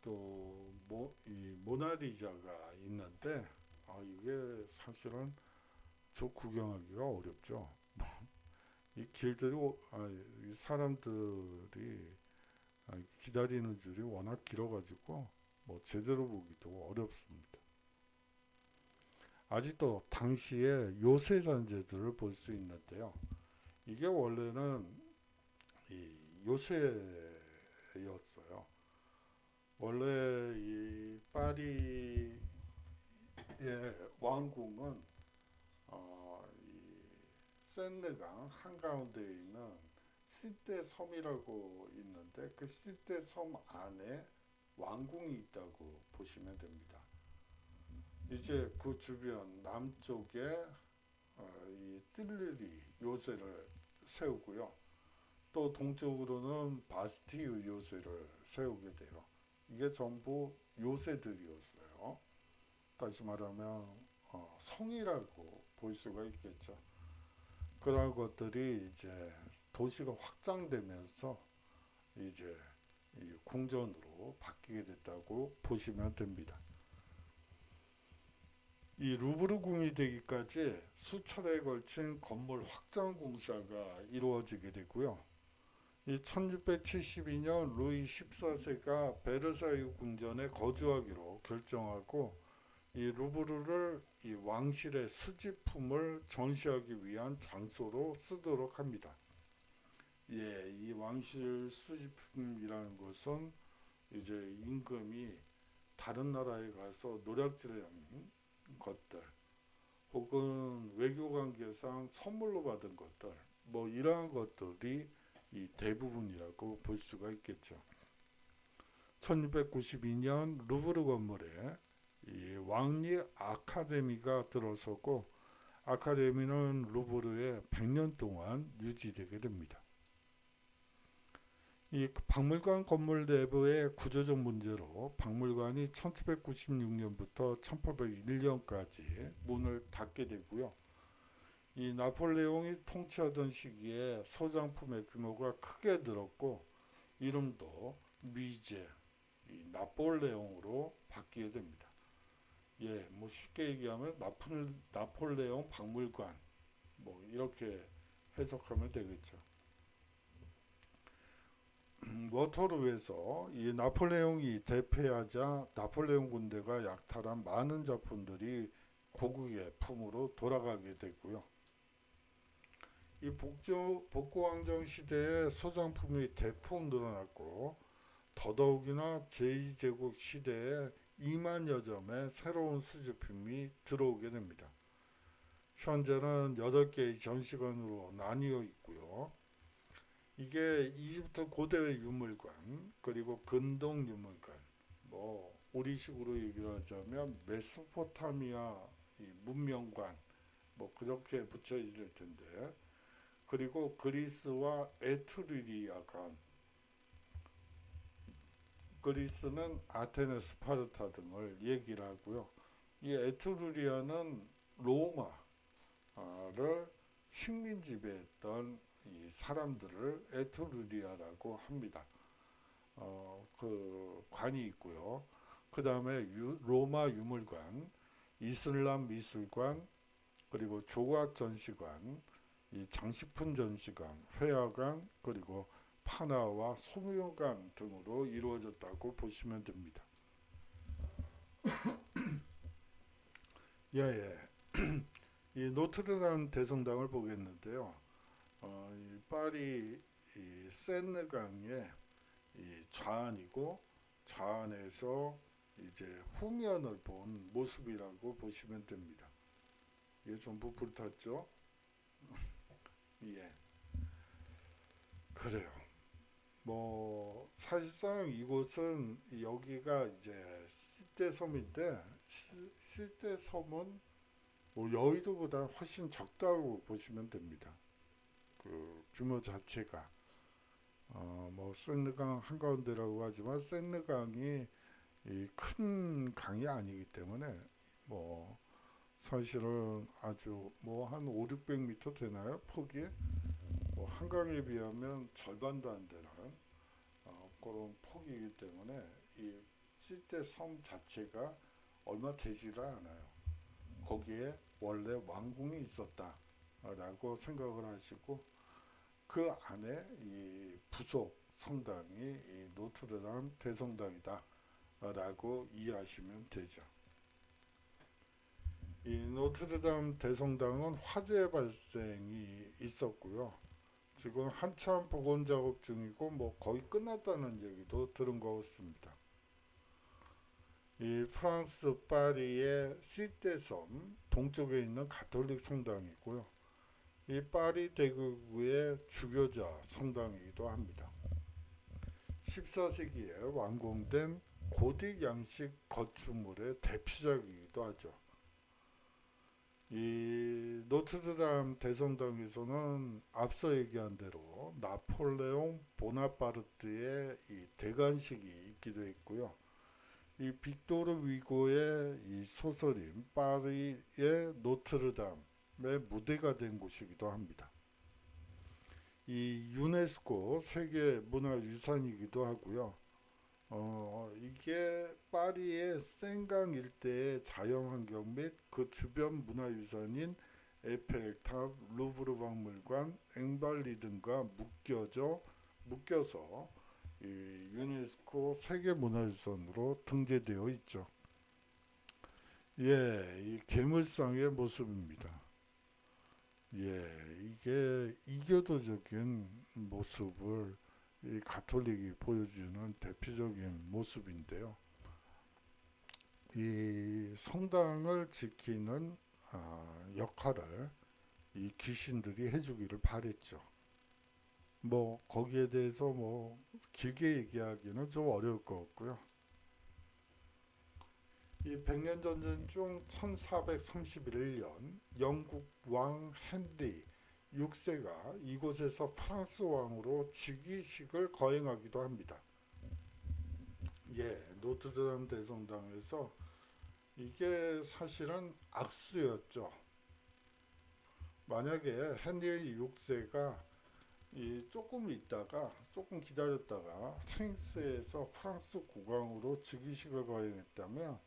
또 이 모나리자가 있는데 이게 사실은 저 구경하기가 어렵죠. 이 길들이 이 사람들이 기다리는 줄이 워낙 길어가지고 뭐 제대로 보기도 어렵습니다. 아직도 당시의 요새 잔재들을 볼 수 있는데요. 이게 원래는 이 요새였어요. 원래 이 파리의 왕궁은 이 세느강 한가운데 있는 시대 섬이라고 있는데 그 시대 섬 안에 왕궁이 있다고 보시면 됩니다. 이제 그 주변 남쪽에 이 띨르리 요새를 세우고요. 또 동쪽으로는 바스티유 요새를 세우게 돼요. 이게 전부 요새들이었어요. 다시 말하면 성이라고 볼 수가 있겠죠. 그런 것들이 이제 도시가 확장되면서 이제 이 궁전으로 바뀌게 됐다고 보시면 됩니다. 이 루브르 궁이 되기까지 수차례에 걸친 건물 확장 공사가 이루어지게 됐고요. 이 1672년 루이 14세가 베르사유 궁전에 거주하기로 결정하고 이 루브르를 이 왕실의 수집품을 전시하기 위한 장소로 쓰도록 합니다. 예, 이 왕실 수집품이라는 것은 이제 임금이 다른 나라에 가서 노략질을 하는 것들 혹은 외교관계상 선물로 받은 것들 뭐 이러한 것들이 이 대부분이라고 볼 수가 있겠죠. 1692년 루브르 건물에 이 왕리 아카데미가 들어서고 아카데미는 루브르에 100년 동안 유지되게 됩니다. 이 박물관 건물 내부의 구조적 문제로 박물관이 1796년부터 1801년까지 문을 닫게 되고요. 이 나폴레옹이 통치하던 시기에 소장품의 규모가 크게 늘었고 이름도 미제, 이 나폴레옹으로 바뀌게 됩니다. 예, 뭐 쉽게 얘기하면 나폴레옹 박물관 뭐 이렇게 해석하면 되겠죠. 워터루에서 이 나폴레옹이 대패하자 나폴레옹 군대가 약탈한 많은 작품들이 고국의 품으로 돌아가게 됐고요. 이 복고왕정 시대에 소장품이 대폭 늘어났고 더더욱이나 제2제국 시대에 2만여 점의 새로운 수집품이 들어오게 됩니다. 현재는 8개의 전시관으로 나뉘어 있고요. 이게 이집트 고대의 유물관 그리고 근동 유물관 뭐 우리식으로 얘기를 하자면 메소포타미아 이 문명관 뭐 그렇게 붙여 있을 텐데 그리고 그리스와 에트루리아관 그리스는 아테네 스파르타 등을 얘기를 하고요. 이 에트루리아는 로마를 식민 지배했던 이 사람들을 에트루리아라고 합니다. 그 관이 있고요. 그 다음에 로마 유물관, 이슬람 미술관, 그리고 조각 전시관, 이 장식품 전시관, 회화관, 그리고 판화와 소묘관 등으로 이루어졌다고 보시면 됩니다. 예. 이 노트르담 대성당을 보겠는데요. 이 파리 이 세느강의 이 좌안이고 좌안에서 이제 후면을 본 모습이라고 보시면 됩니다. 이게 전부 불탔죠? 예, 그래요. 뭐 사실상 이곳은 여기가 이제 시대섬인데 시대섬은 뭐 여의도보다 훨씬 적다고 보시면 됩니다. 그 규모 자체가 뭐 센느강 한가운데라고 하지만 센느강이 이 큰 강이 아니기 때문에 뭐 사실은 아주 뭐 한 5, 600m 되나요? 폭이 뭐 한강에 비하면 절반도 안 되는 그런 폭이기 때문에 이 시대 섬 자체가 얼마 되지를 않아요. 거기에 원래 왕궁이 있었다라고 생각을 하시고 그 안에 이 부속 성당이 이 노트르담 대성당이다라고 이해하시면 되죠. 이 노트르담 대성당은 화재 발생이 있었고요. 지금 한참 복원 작업 중이고 뭐 거의 끝났다는 얘기도 들은 것 같습니다. 이 프랑스 파리의 시떼섬 동쪽에 있는 가톨릭 성당이고요. 이 파리 대교구의 주교자 성당이기도 합니다. 14세기에 완공된 고딕 양식 건축물의 대표작이기도 하죠. 이 노트르담 대성당에서는 앞서 얘기한 대로 나폴레옹 보나파르트의 이 대관식이 있기도 했고요. 이 빅토르 위고의 이 소설인 파리의 노트르담의 무대가 된 곳이기도 합니다. 이 유네스코 세계 문화유산이기도 하고요. 이게 파리의 센강 일대의 자연환경 및 그 주변 문화유산인 에펠탑, 루브르 박물관, 앵발리 등과 묶여서 이 유네스코 세계문화유산으로 등재되어 있죠. 예, 이 괴물상의 모습입니다. 예, 이게 이교도적인 모습을 이 가톨릭이 보여주는 대표적인 모습인데요. 이 성당을 지키는 역할을 이 귀신들이 해주기를 바랬죠. 뭐 거기에 대해서 뭐 길게 얘기하기는 좀 어려울 것 같고요. 이 백년 전쟁 중 1431년 영국 왕 헨리 6세가 이곳에서 프랑스 왕으로 즉위식을 거행하기도 합니다. 예, 노트르담 대성당에서 이게 사실은 악수였죠. 만약에 헨리 6세가 이 조금 기다렸다가 팽스에서 프랑스 국왕으로 즉위식을 거행했다면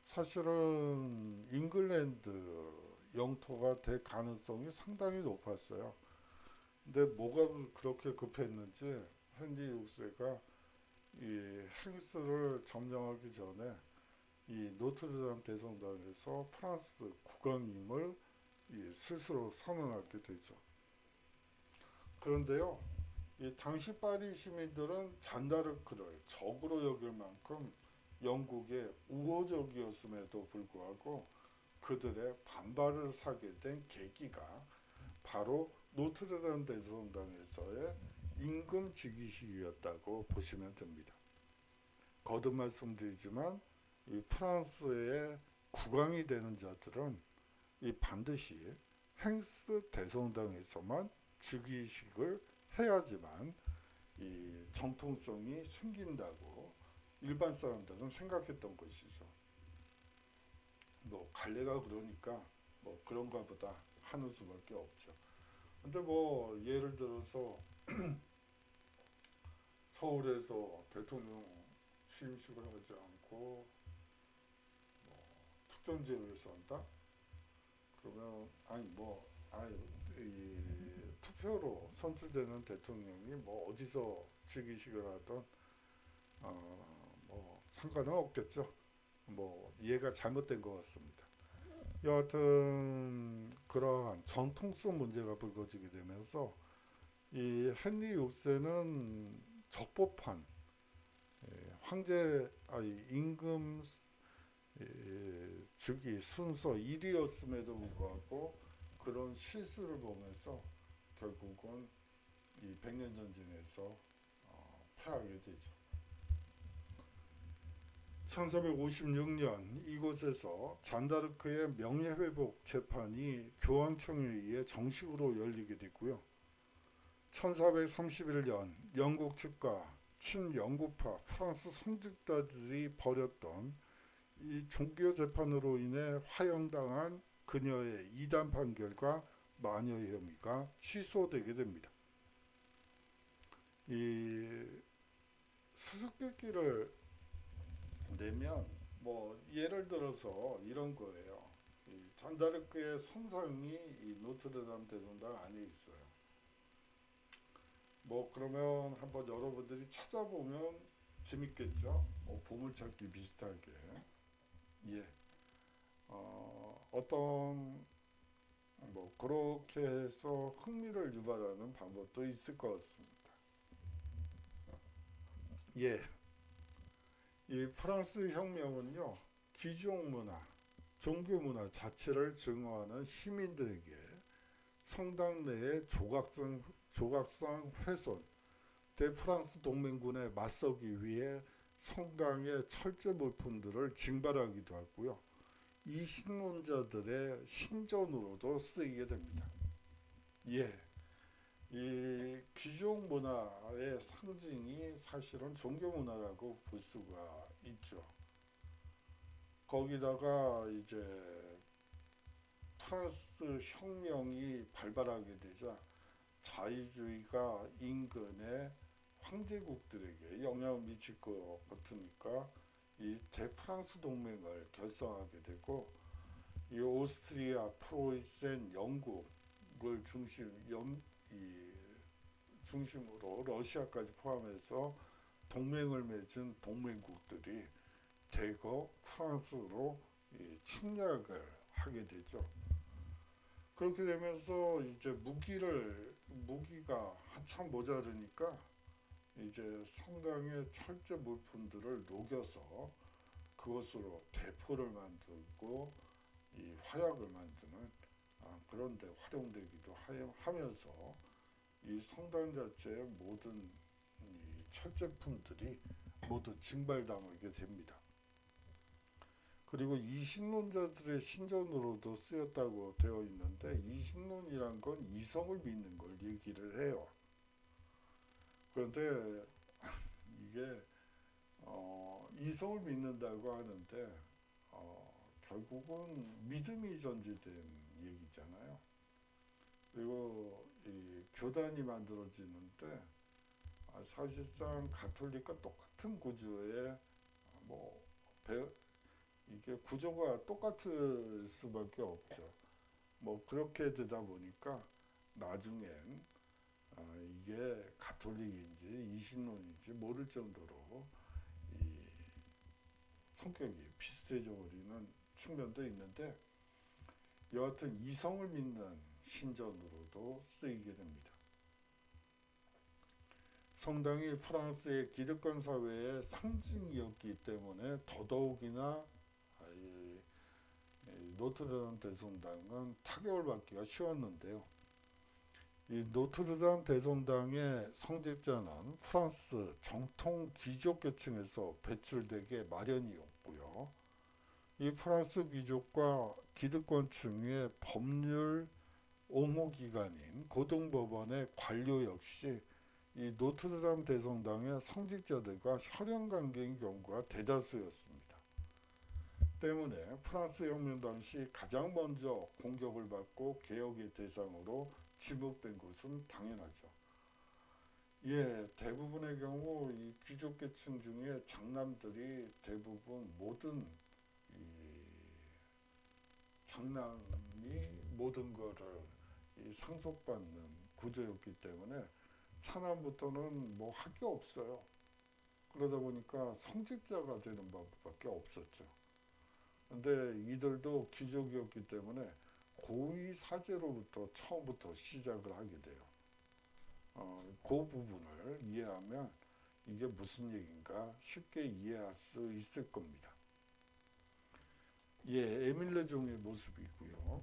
사실은 잉글랜드 영토가 될 가능성이 상당히 높았어요. 근데 뭐가 그렇게 급했는지 헨리 6세가 이 팽스를 점령하기 전에 이 노트르담 대성당에서 프랑스 국왕임을 스스로 선언하게 되죠. 그런데요, 이 당시 파리 시민들은 잔다르크를 적으로 여길 만큼 영국의 우호적이었음에도 불구하고 그들의 반발을 사게 된 계기가 바로 노트르담 대성당에서의 임금 즉위식이었다고 보시면 됩니다. 거듭 말씀드리지만 이 프랑스의 국왕이 되는 자들은 이 반드시 헨스 대성당에서만 즉위식을 해야지만 이 정통성이 생긴다고 일반 사람들은 생각했던 것이죠. 뭐 갈래가 그러니까 뭐 그런가 보다 하는 수밖에 없죠. 근데 뭐 예를 들어서 서울에서 대통령 취임식을 하지 않고 뭐 특정 지역에서 한다? 그러면 이 투표로 선출되는 대통령이 뭐 어디서 즉위식을 하던 뭐 상관은 없겠죠. 뭐 이해가 잘못된 것 같습니다. 여하튼 그러한 정통성 문제가 불거지게 되면서 이 헨리 6세는 적법한 황제 임금 즉위 순서 1위였음에도 불구하고 그런 실수를 보면서 결국은 이 백년 전쟁에서 패하게 되죠. 1456년 이곳에서 잔다르크의 명예회복 재판이 교황청에 의해 정식으로 열리게 됐고요. 1431년 영국 측과 친영국파 프랑스 성직자들이 벌였던 이 종교 재판으로 인해 화형당한 그녀의 이단 판결과 마녀 혐의가 취소되게 됩니다. 이 수수께끼를 내면 뭐 예를 들어서 이런 거예요. 이 잔다르크의 성상이 이 노트르담 대성당 안에 있어요. 뭐 그러면 한번 여러분들이 찾아보면 재밌겠죠. 뭐 보물찾기 비슷하게. 예. 어떤 뭐 그렇게 해서 흥미를 유발하는 방법도 있을 것 같습니다. 예. 이 프랑스 혁명은요. 귀족 문화, 종교 문화 자체를 증오하는 시민들에게 성당 내의 조각상 훼손, 대프랑스 동맹군에 맞서기 위해 성당의 철제 물품들을 징발하기도 하고요. 이 신론자들의 신전으로도 쓰이게 됩니다. 예, 이 귀족 문화의 상징이 사실은 종교 문화라고 볼 수가 있죠. 거기다가 이제 프랑스 혁명이 발발하게 되자 자유주의가 인근의 황제국들에게 영향을 미칠 것 같으니까 이 대프랑스 동맹을 결성하게 되고 이 오스트리아, 프로이센, 영국을 중심으로 러시아까지 포함해서 동맹을 맺은 동맹국들이 대거 프랑스로 침략을 하게 되죠. 그렇게 되면서 이제 무기가 한참 모자르니까 이제 성당의 철제 물품들을 녹여서 그것으로 대포를 만들고 이 화약을 만드는 그런 데 활용되기도 하면서 이 성당 자체의 모든 이 철제품들이 모두 징발당하게 됩니다. 그리고 이신론자들의 신전으로도 쓰였다고 되어 있는데 이신론이란 건 이성을 믿는 걸 얘기를 해요. 그런데 이게 이성을 믿는다고 하는데 결국은 믿음이 전제된 얘기잖아요. 그리고 이 교단이 만들어지는데 사실상 가톨릭과 똑같은 구조의 뭐 이게 구조가 똑같을 수밖에 없죠. 뭐 그렇게 되다 보니까 나중엔 이게 가톨릭인지 이신론인지 모를 정도로 이 성격이 비슷해져 버리는 측면도 있는데 여하튼 이성을 믿는 신전으로도 쓰이게 됩니다. 성당이 프랑스의 기득권 사회의 상징이었기 때문에 더더욱이나 노트르담 대성당은 타격을 받기가 쉬웠는데요. 이 노트르담 대성당의 성직자는 프랑스 정통 귀족 계층에서 배출되게 마련이었고요. 이 프랑스 귀족과 기득권층의 법률 옹호기관인 고등법원의 관료 역시 이 노트르담 대성당의 성직자들과 혈연 관계인 경우가 대다수였습니다. 때문에 프랑스 혁명 당시 가장 먼저 공격을 받고 개혁의 대상으로 지목된 것은 당연하죠. 예, 대부분의 경우 이 귀족계층 중에 장남들이 대부분 모든 장남이 모든 것을 상속받는 구조였기 때문에 차남부터는 뭐 할 게 없어요. 그러다 보니까 성직자가 되는 방법밖에 없었죠. 근데 이들도 귀족이었기 때문에 고위 사제로부터 처음부터 시작을 하게 돼요. 그 부분을 이해하면 이게 무슨 얘기인가 쉽게 이해할 수 있을 겁니다. 예, 에밀레 종의 모습이고요.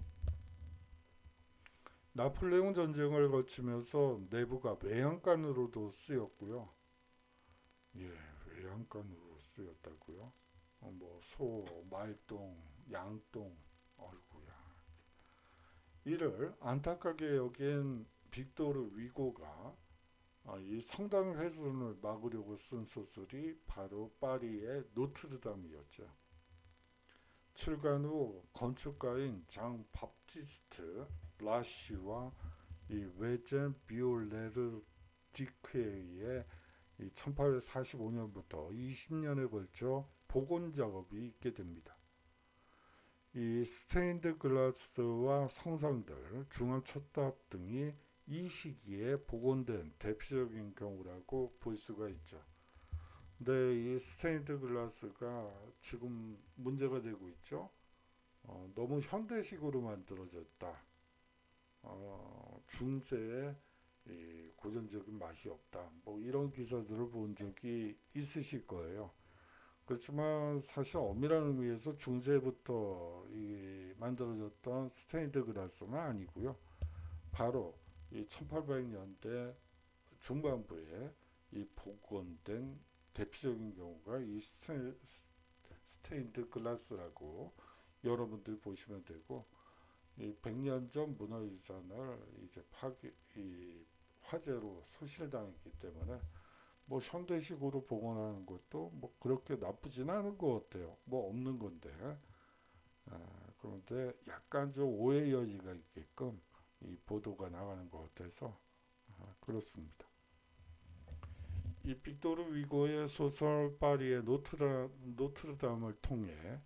나폴레옹 전쟁을 거치면서 내부가 외양간으로도 쓰였고요. 예, 외양간으로 쓰였다고요? 뭐 소, 말똥, 양똥, 어이구야. 이를 안타깝게 여긴 빅토르 위고가 이 성당 훼손을 막으려고 쓴 소설이 바로 파리의 노트르담이었죠. 출간 후 건축가인 장 밥티스트 라쉬와 이 외젠 비올레르 디크에 의해 1845년부터 20년에 걸쳐 복원 작업이 있게 됩니다. 이 스테인드 글라스와 성상들, 중앙 첫 등이 이 시기에 복원된 대표적인 경우라고 볼 수가 있죠. 근데 이 스테인드 글라스가 지금 문제가 되고 있죠. 너무 현대식으로 만들어졌다. 중세에 고전적인 맛이 없다. 뭐 이런 기사들을 본 적이 있으실 거예요. 그렇지만 사실 엄밀한 의미에서 중세부터 만들어졌던 스테인드 글라스는 아니고요. 바로 이 1800년대 중반부에 이 복원된 대표적인 경우가 이 스테인드 글라스라고 여러분들 보시면 되고 이 100년 전 문화유산을 이제 화재로 소실당했기 때문에 뭐 현대식으로 복원하는 것도 뭐 그렇게 나쁘진 않은 것 같아요. 뭐 없는 건데. 그런데 약간 좀 오해 여지가 있게끔 이 보도가 나가는 것 같아서 그렇습니다. 이 빅토르 위고의 소설 파리의 노트르담을 통해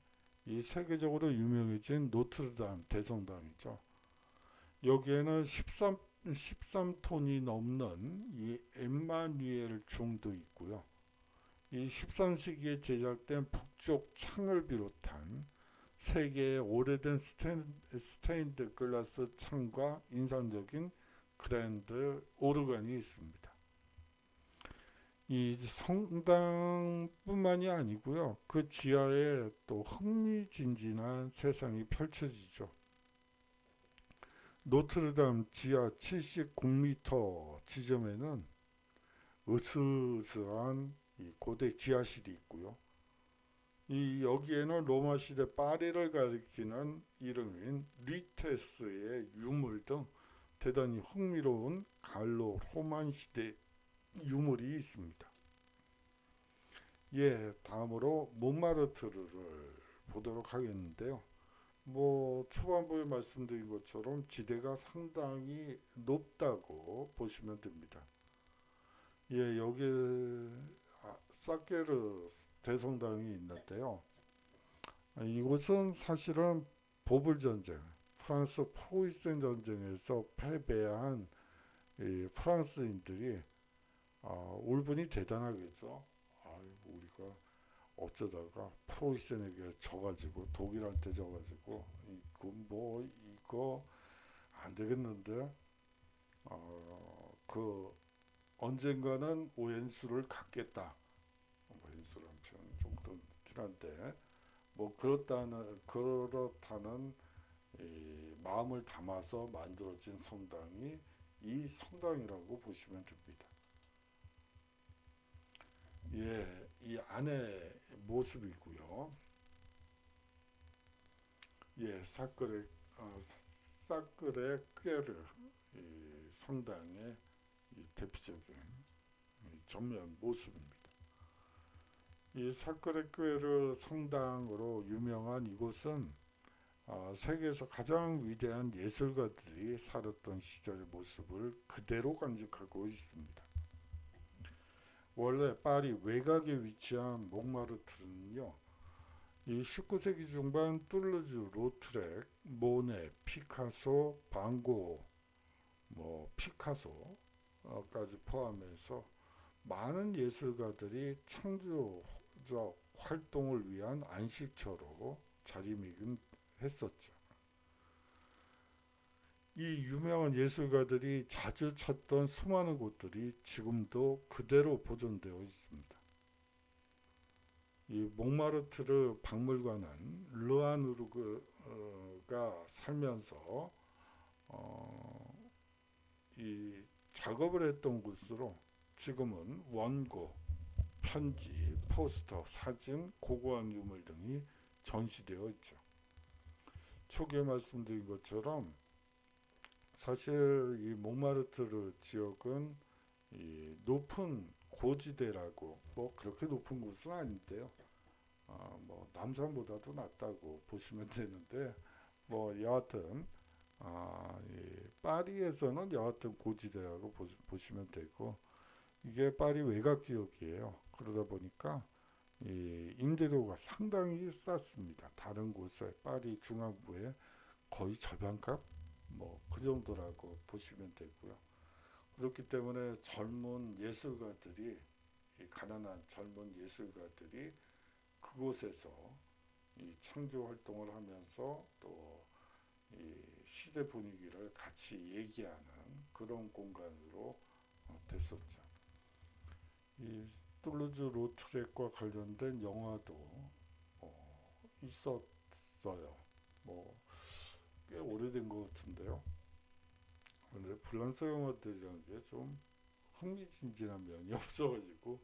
이 세계적으로 유명해진 노트르담 대성당이죠. 여기에는 13톤이 넘는 이 엠마뉘엘 종도 있고요. 이 13세기에 제작된 북쪽 창을 비롯한 세계의 오래된 스테인드 글라스 창과 인상적인 그랜드 오르간이 있습니다. 이 성당뿐만이 아니고요. 그 지하에 또 흥미진진한 세상이 펼쳐지죠. 노트르담 지하 79m 지점에는 으스스한 이 고대 지하실이 있고요. 이 여기에는 로마 시대 파리를 가리키는 이름인 리테스의 유물 등 대단히 흥미로운 갈로 로만 시대 유물이 있습니다. 예, 다음으로 몬마르트르를 보도록 하겠는데요. 뭐 초반부에 말씀드린 것처럼 지대가 상당히 높다고 보시면 됩니다. 예, 여기 사케르 대성당이 있는데요. 이곳은 사실은 보불 전쟁, 프랑스 프로이센 전쟁에서 패배한 프랑스인들이 울분이 대단하겠죠. 우리가 어쩌다가 프로이센에게 져가지고 독일한테 져가지고 이거 안 되겠는데 그 언젠가는 오연수를 갖겠다. 오연수를 좀 그렇긴 한데 뭐 그렇다는 마음을 담아서 만들어진 성당이 이 성당이라고 보시면 됩니다. 예, 이 안에 모습이고요. 예, 사크레 꾀르 성당의 대표적인 전면 모습입니다. 이 사크레 꾀르 성당으로 유명한 이곳은 세계에서 가장 위대한 예술가들이 살았던 시절의 모습을 그대로 간직하고 있습니다. 원래 파리 외곽에 위치한 몽마르트르는요. 이 19세기 중반 툴루즈, 로트렉, 모네, 피카소, 방고, 피카소까지 포함해서 많은 예술가들이 창조적 활동을 위한 안식처로 자리매김했었죠. 이 유명한 예술가들이 자주 찾던 수많은 곳들이 지금도 그대로 보존되어 있습니다. 이 몽마르트르 박물관은 르아누르그가 살면서 이 작업을 했던 곳으로 지금은 원고, 편지, 포스터, 사진, 고고한 유물 등이 전시되어 있죠. 초기에 말씀드린 것처럼 사실 이 몽마르트르 지역은 이 높은 고지대라고, 뭐 그렇게 높은 곳은 아닌데요. 뭐 남산보다도 낮다고 보시면 되는데, 뭐 여하튼 이 파리에서는 여하튼 고지대라고 보시면 되고, 이게 파리 외곽 지역이에요. 그러다 보니까 이 임대료가 상당히 쌌습니다. 다른 곳에 파리 중앙부에 거의 절반값, 뭐 그 정도라고 보시면 되고요. 그렇기 때문에 젊은 예술가들이, 이 가난한 젊은 예술가들이 그곳에서 이 창조 활동을 하면서 또 이 시대 분위기를 같이 얘기하는 그런 공간으로 됐었죠. 이 툴루즈 로트렉과 관련된 영화도 있었어요. 뭐 꽤 오래된 것 같은데요. 근데 프랑스 영화들이라는 게 좀 흥미진진한 면이 없어가지고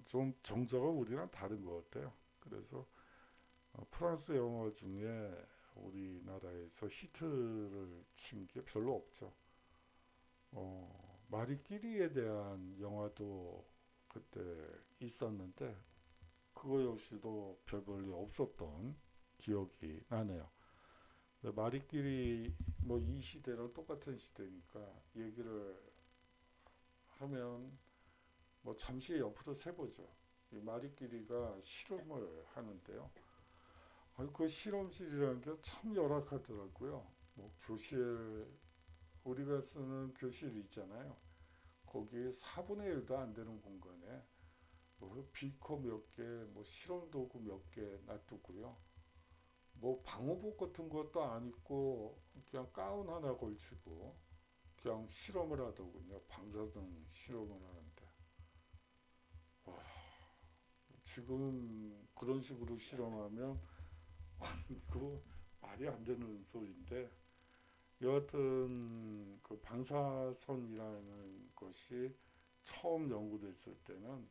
좀 정서가 우리랑 다른 것 같아요. 그래서 프랑스 영화 중에 우리나라에서 히트를 친 게 별로 없죠. 마리 끼리에 대한 영화도 그때 있었는데 그거 역시도 별 볼일 없었던 기억이 나네요. 마리 끼리 뭐 이 시대랑 똑같은 시대니까 얘기를 하면 뭐 잠시 옆으로 세보죠. 이 마리 끼리가 실험을 하는데요. 그 실험실이라는 게 참 열악하더라고요. 뭐 교실, 우리가 쓰는 교실 있잖아요. 거기에 4분의 1도 안 되는 공간에 뭐 비커 몇 개, 뭐 실험 도구 몇 개 놔두고요. 뭐 방호복 같은 것도 안 입고 그냥 가운 하나 걸치고 그냥 실험을 하더군요. 방사능 실험을 하는데. 와, 지금 그런 식으로 실험하면 그거 말이 안 되는 소리인데, 여하튼 그 방사선이라는 것이 처음 연구됐을 때는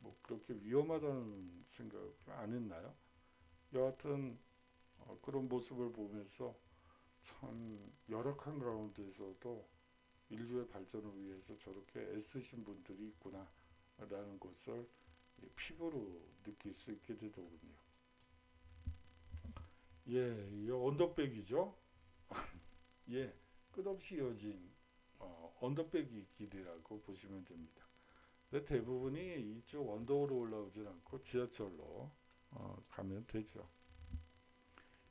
뭐 그렇게 위험하다는 생각을 안 했나요? 여하튼 그런 모습을 보면서 참 열악한 가운데서도 인류의 발전을 위해서 저렇게 애쓰신 분들이 있구나 라는 것을 피부로 느낄 수 있게 되더군요. 예, 이 언더백이죠. 예, 끝없이 이어진 언더백이 길이라고 보시면 됩니다. 근데 대부분이 이쪽 언덕으로 올라오질 않고 지하철로 가면 되죠.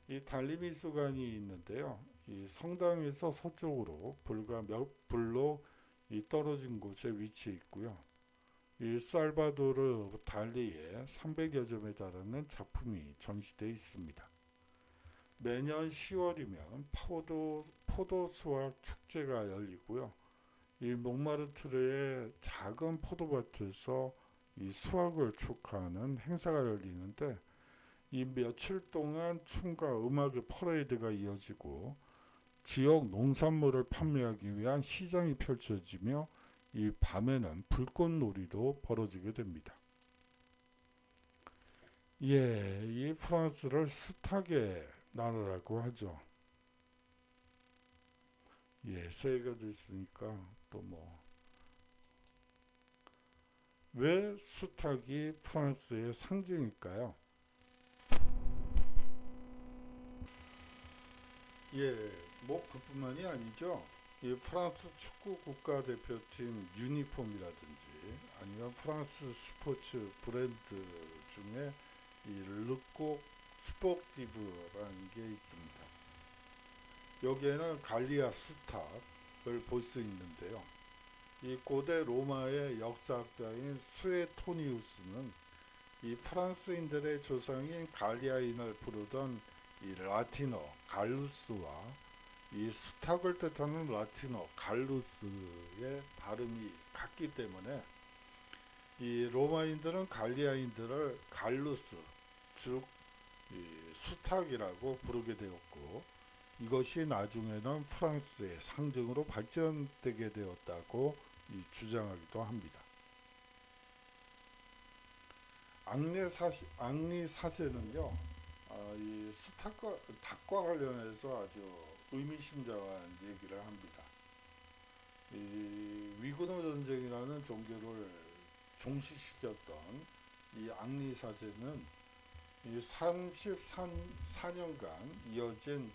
이 달리미수관이 있는데요. 이 성당에서 서쪽으로 불과 몇 블록 떨어진 곳에 위치해 있고요. 이 살바도르 달리에 300여 점에 달하는 작품이 전시되어 있습니다. 매년 10월이면 포도 수확 축제가 열리고요. 이 몽마르트르의 작은 포도밭에서 이 수확을 축하하는 행사가 열리는데, 이 며칠 동안 춤과 음악의 퍼레이드가 이어지고 지역 농산물을 판매하기 위한 시장이 펼쳐지며 이 밤에는 불꽃놀이도 벌어지게 됩니다. 예, 이 프랑스를 숱하게 나라라고 하죠. 예, 새해가 됐으니까 또 뭐, 왜 숱하기 프랑스의 상징일까요? 예, 뭐 그뿐만이 아니죠. 이 프랑스 축구 국가대표팀 유니폼이라든지 아니면 프랑스 스포츠 브랜드 중에 이 르꼬 스포티브라는 게 있습니다. 여기에는 갈리아 수탑을 볼 수 있는데요. 이 고대 로마의 역사학자인 수에토니우스는 이 프랑스인들의 조상인 갈리아인을 부르던 이 라틴어 갈루스와 이 수탉을 뜻하는 라틴어 갈루스의 발음이 같기 때문에 이 로마인들은 갈리아인들을 갈루스, 즉 수탉이라고 부르게 되었고, 이것이 나중에는 프랑스의 상징으로 발전되게 되었다고 주장하기도 합니다. 앙리 사제는요, 이 수탉과 닭과 관련해서 아주 의미심장한 얘기를 합니다. 이 위구노 전쟁이라는 종교를 종식시켰던 이 앙리 사제는 이 34년간 이어진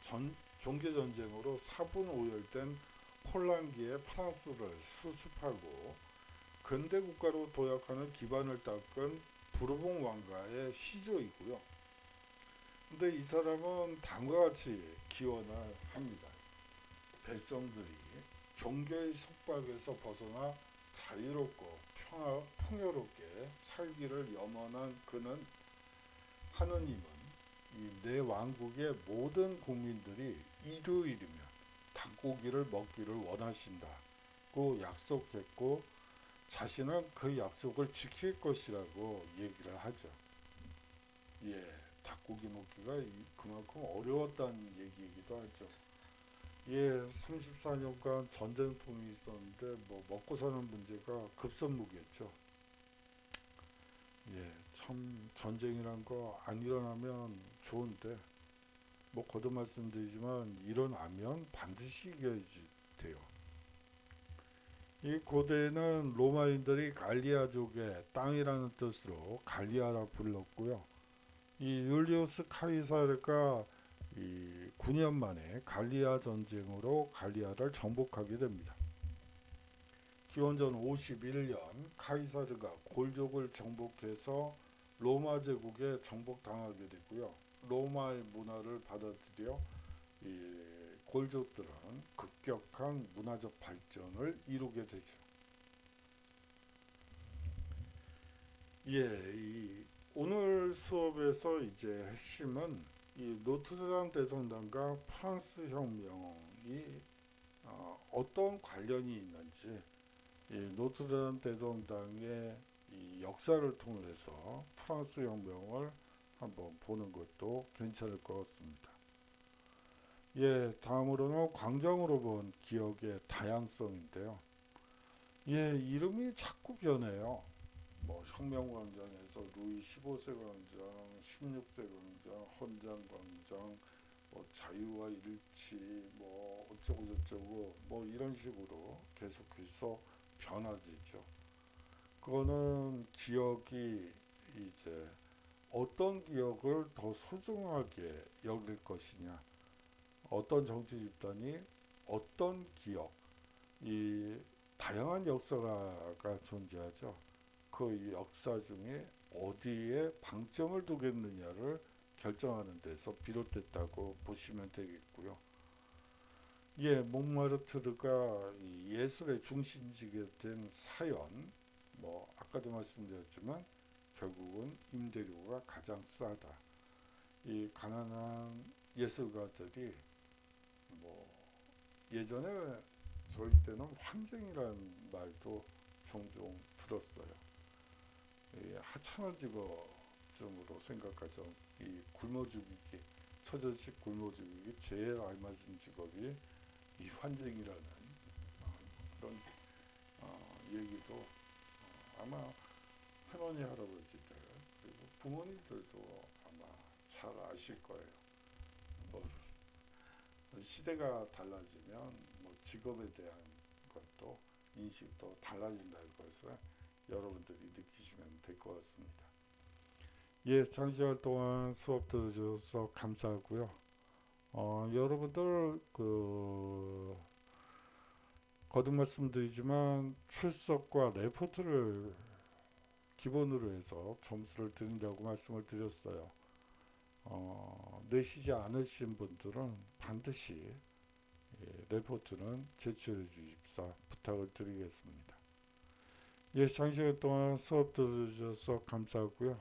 종교 전쟁으로 사분오열된 폴란기의 프랑스를 수습하고 근대 국가로 도약하는 기반을 닦은 부르봉 왕가의 시조이고요. 근데 이 사람은 다음과 같이 기원을 합니다. 백성들이 종교의 속박에서 벗어나 자유롭고 풍요롭게 살기를 염원한 그는, 하느님은 이 내 왕국의 모든 국민들이 일요일이면 닭고기를 먹기를 원하신다고 약속했고, 자신은 그 약속을 지킬 것이라고 얘기를 하죠. 예, 닭고기 먹기가 그만큼 어려웠다는 얘기이기도 하죠. 예, 34년간 전쟁통이 있었는데 뭐 먹고 사는 문제가 급선무겠죠. 예, 참 전쟁이란 거 안 일어나면 좋은데, 뭐 거듭 말씀드리지만 일어나면 반드시 이겨야지 돼요. 이 고대에는 로마인들이 갈리아족의 땅이라는 뜻으로 갈리아라 불렀고요. 이 율리우스 카이사르가 이 9년 만에 갈리아 전쟁으로 갈리아를 정복하게 됩니다. 기원전 51년 카이사르가 골족을 정복해서 로마 제국에 정복당하게 됐고요. 로마의 문화를 받아들여 이 골족들은 급격한 문화적 발전을 이루게 되죠. 예, 오늘 수업에서 이제 핵심은 이 노트르담 대성당과 프랑스 혁명이 어떤 관련이 있는지, 이 노트르담 대성당의 이 역사를 통해서 프랑스 혁명을 한번 보는 것도 괜찮을 것 같습니다. 예, 다음으로는 광장으로 본 기억의 다양성인데요. 예, 이름이 자꾸 변해요. 뭐 혁명광장에서 루이 15세 광장, 16세 광장, 헌장 광장, 뭐 자유와 일치, 뭐 어쩌고 저쩌고 뭐 이런 식으로 계속해서 변화되죠. 그거는 기억이 이제 어떤 기억을 더 소중하게 여길 것이냐, 어떤 정치 집단이 어떤 기억, 이 다양한 역사가 존재하죠. 그 역사 중에 어디에 방점을 두겠느냐를 결정하는 데서 비롯됐다고 보시면 되겠고요. 예, 몽마르트르가 예술의 중심지가 된 사연, 뭐 아까도 말씀드렸지만 결국은 임대료가 가장 싸다. 이 가난한 예술가들이 뭐 예전에 저희 때는 환쟁이라는 말도 종종 들었어요. 이 하찮은 직업으로 생각하죠. 이 굶어 죽이기, 처절식 굶어 죽이기 제일 알맞은 직업이 이 환쟁이라는 그런 얘기도 아마 할머니 할아버지들 그리고 부모님들도 아마 잘 아실 거예요. 뭐 시대가 달라지면 뭐 직업에 대한 것도 인식도 달라진다는 것을 여러분들이 느끼시면 될 것 같습니다. 예, 장시간 동안 수업 들어주셔서 감사하고요. 여러분들 거듭 말씀드리지만 출석과 레포트를 기본으로 해서 점수를 드린다고 말씀을 드렸어요. 내시지 않으신 분들은 반드시 레포트는 제출해 주십사 부탁을 드리겠습니다. 예, 장시간 동안 수업 들어주셔서 감사하고요.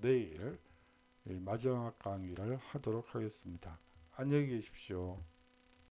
내일 이 마지막 강의를 하도록 하겠습니다. 안녕히 계십시오.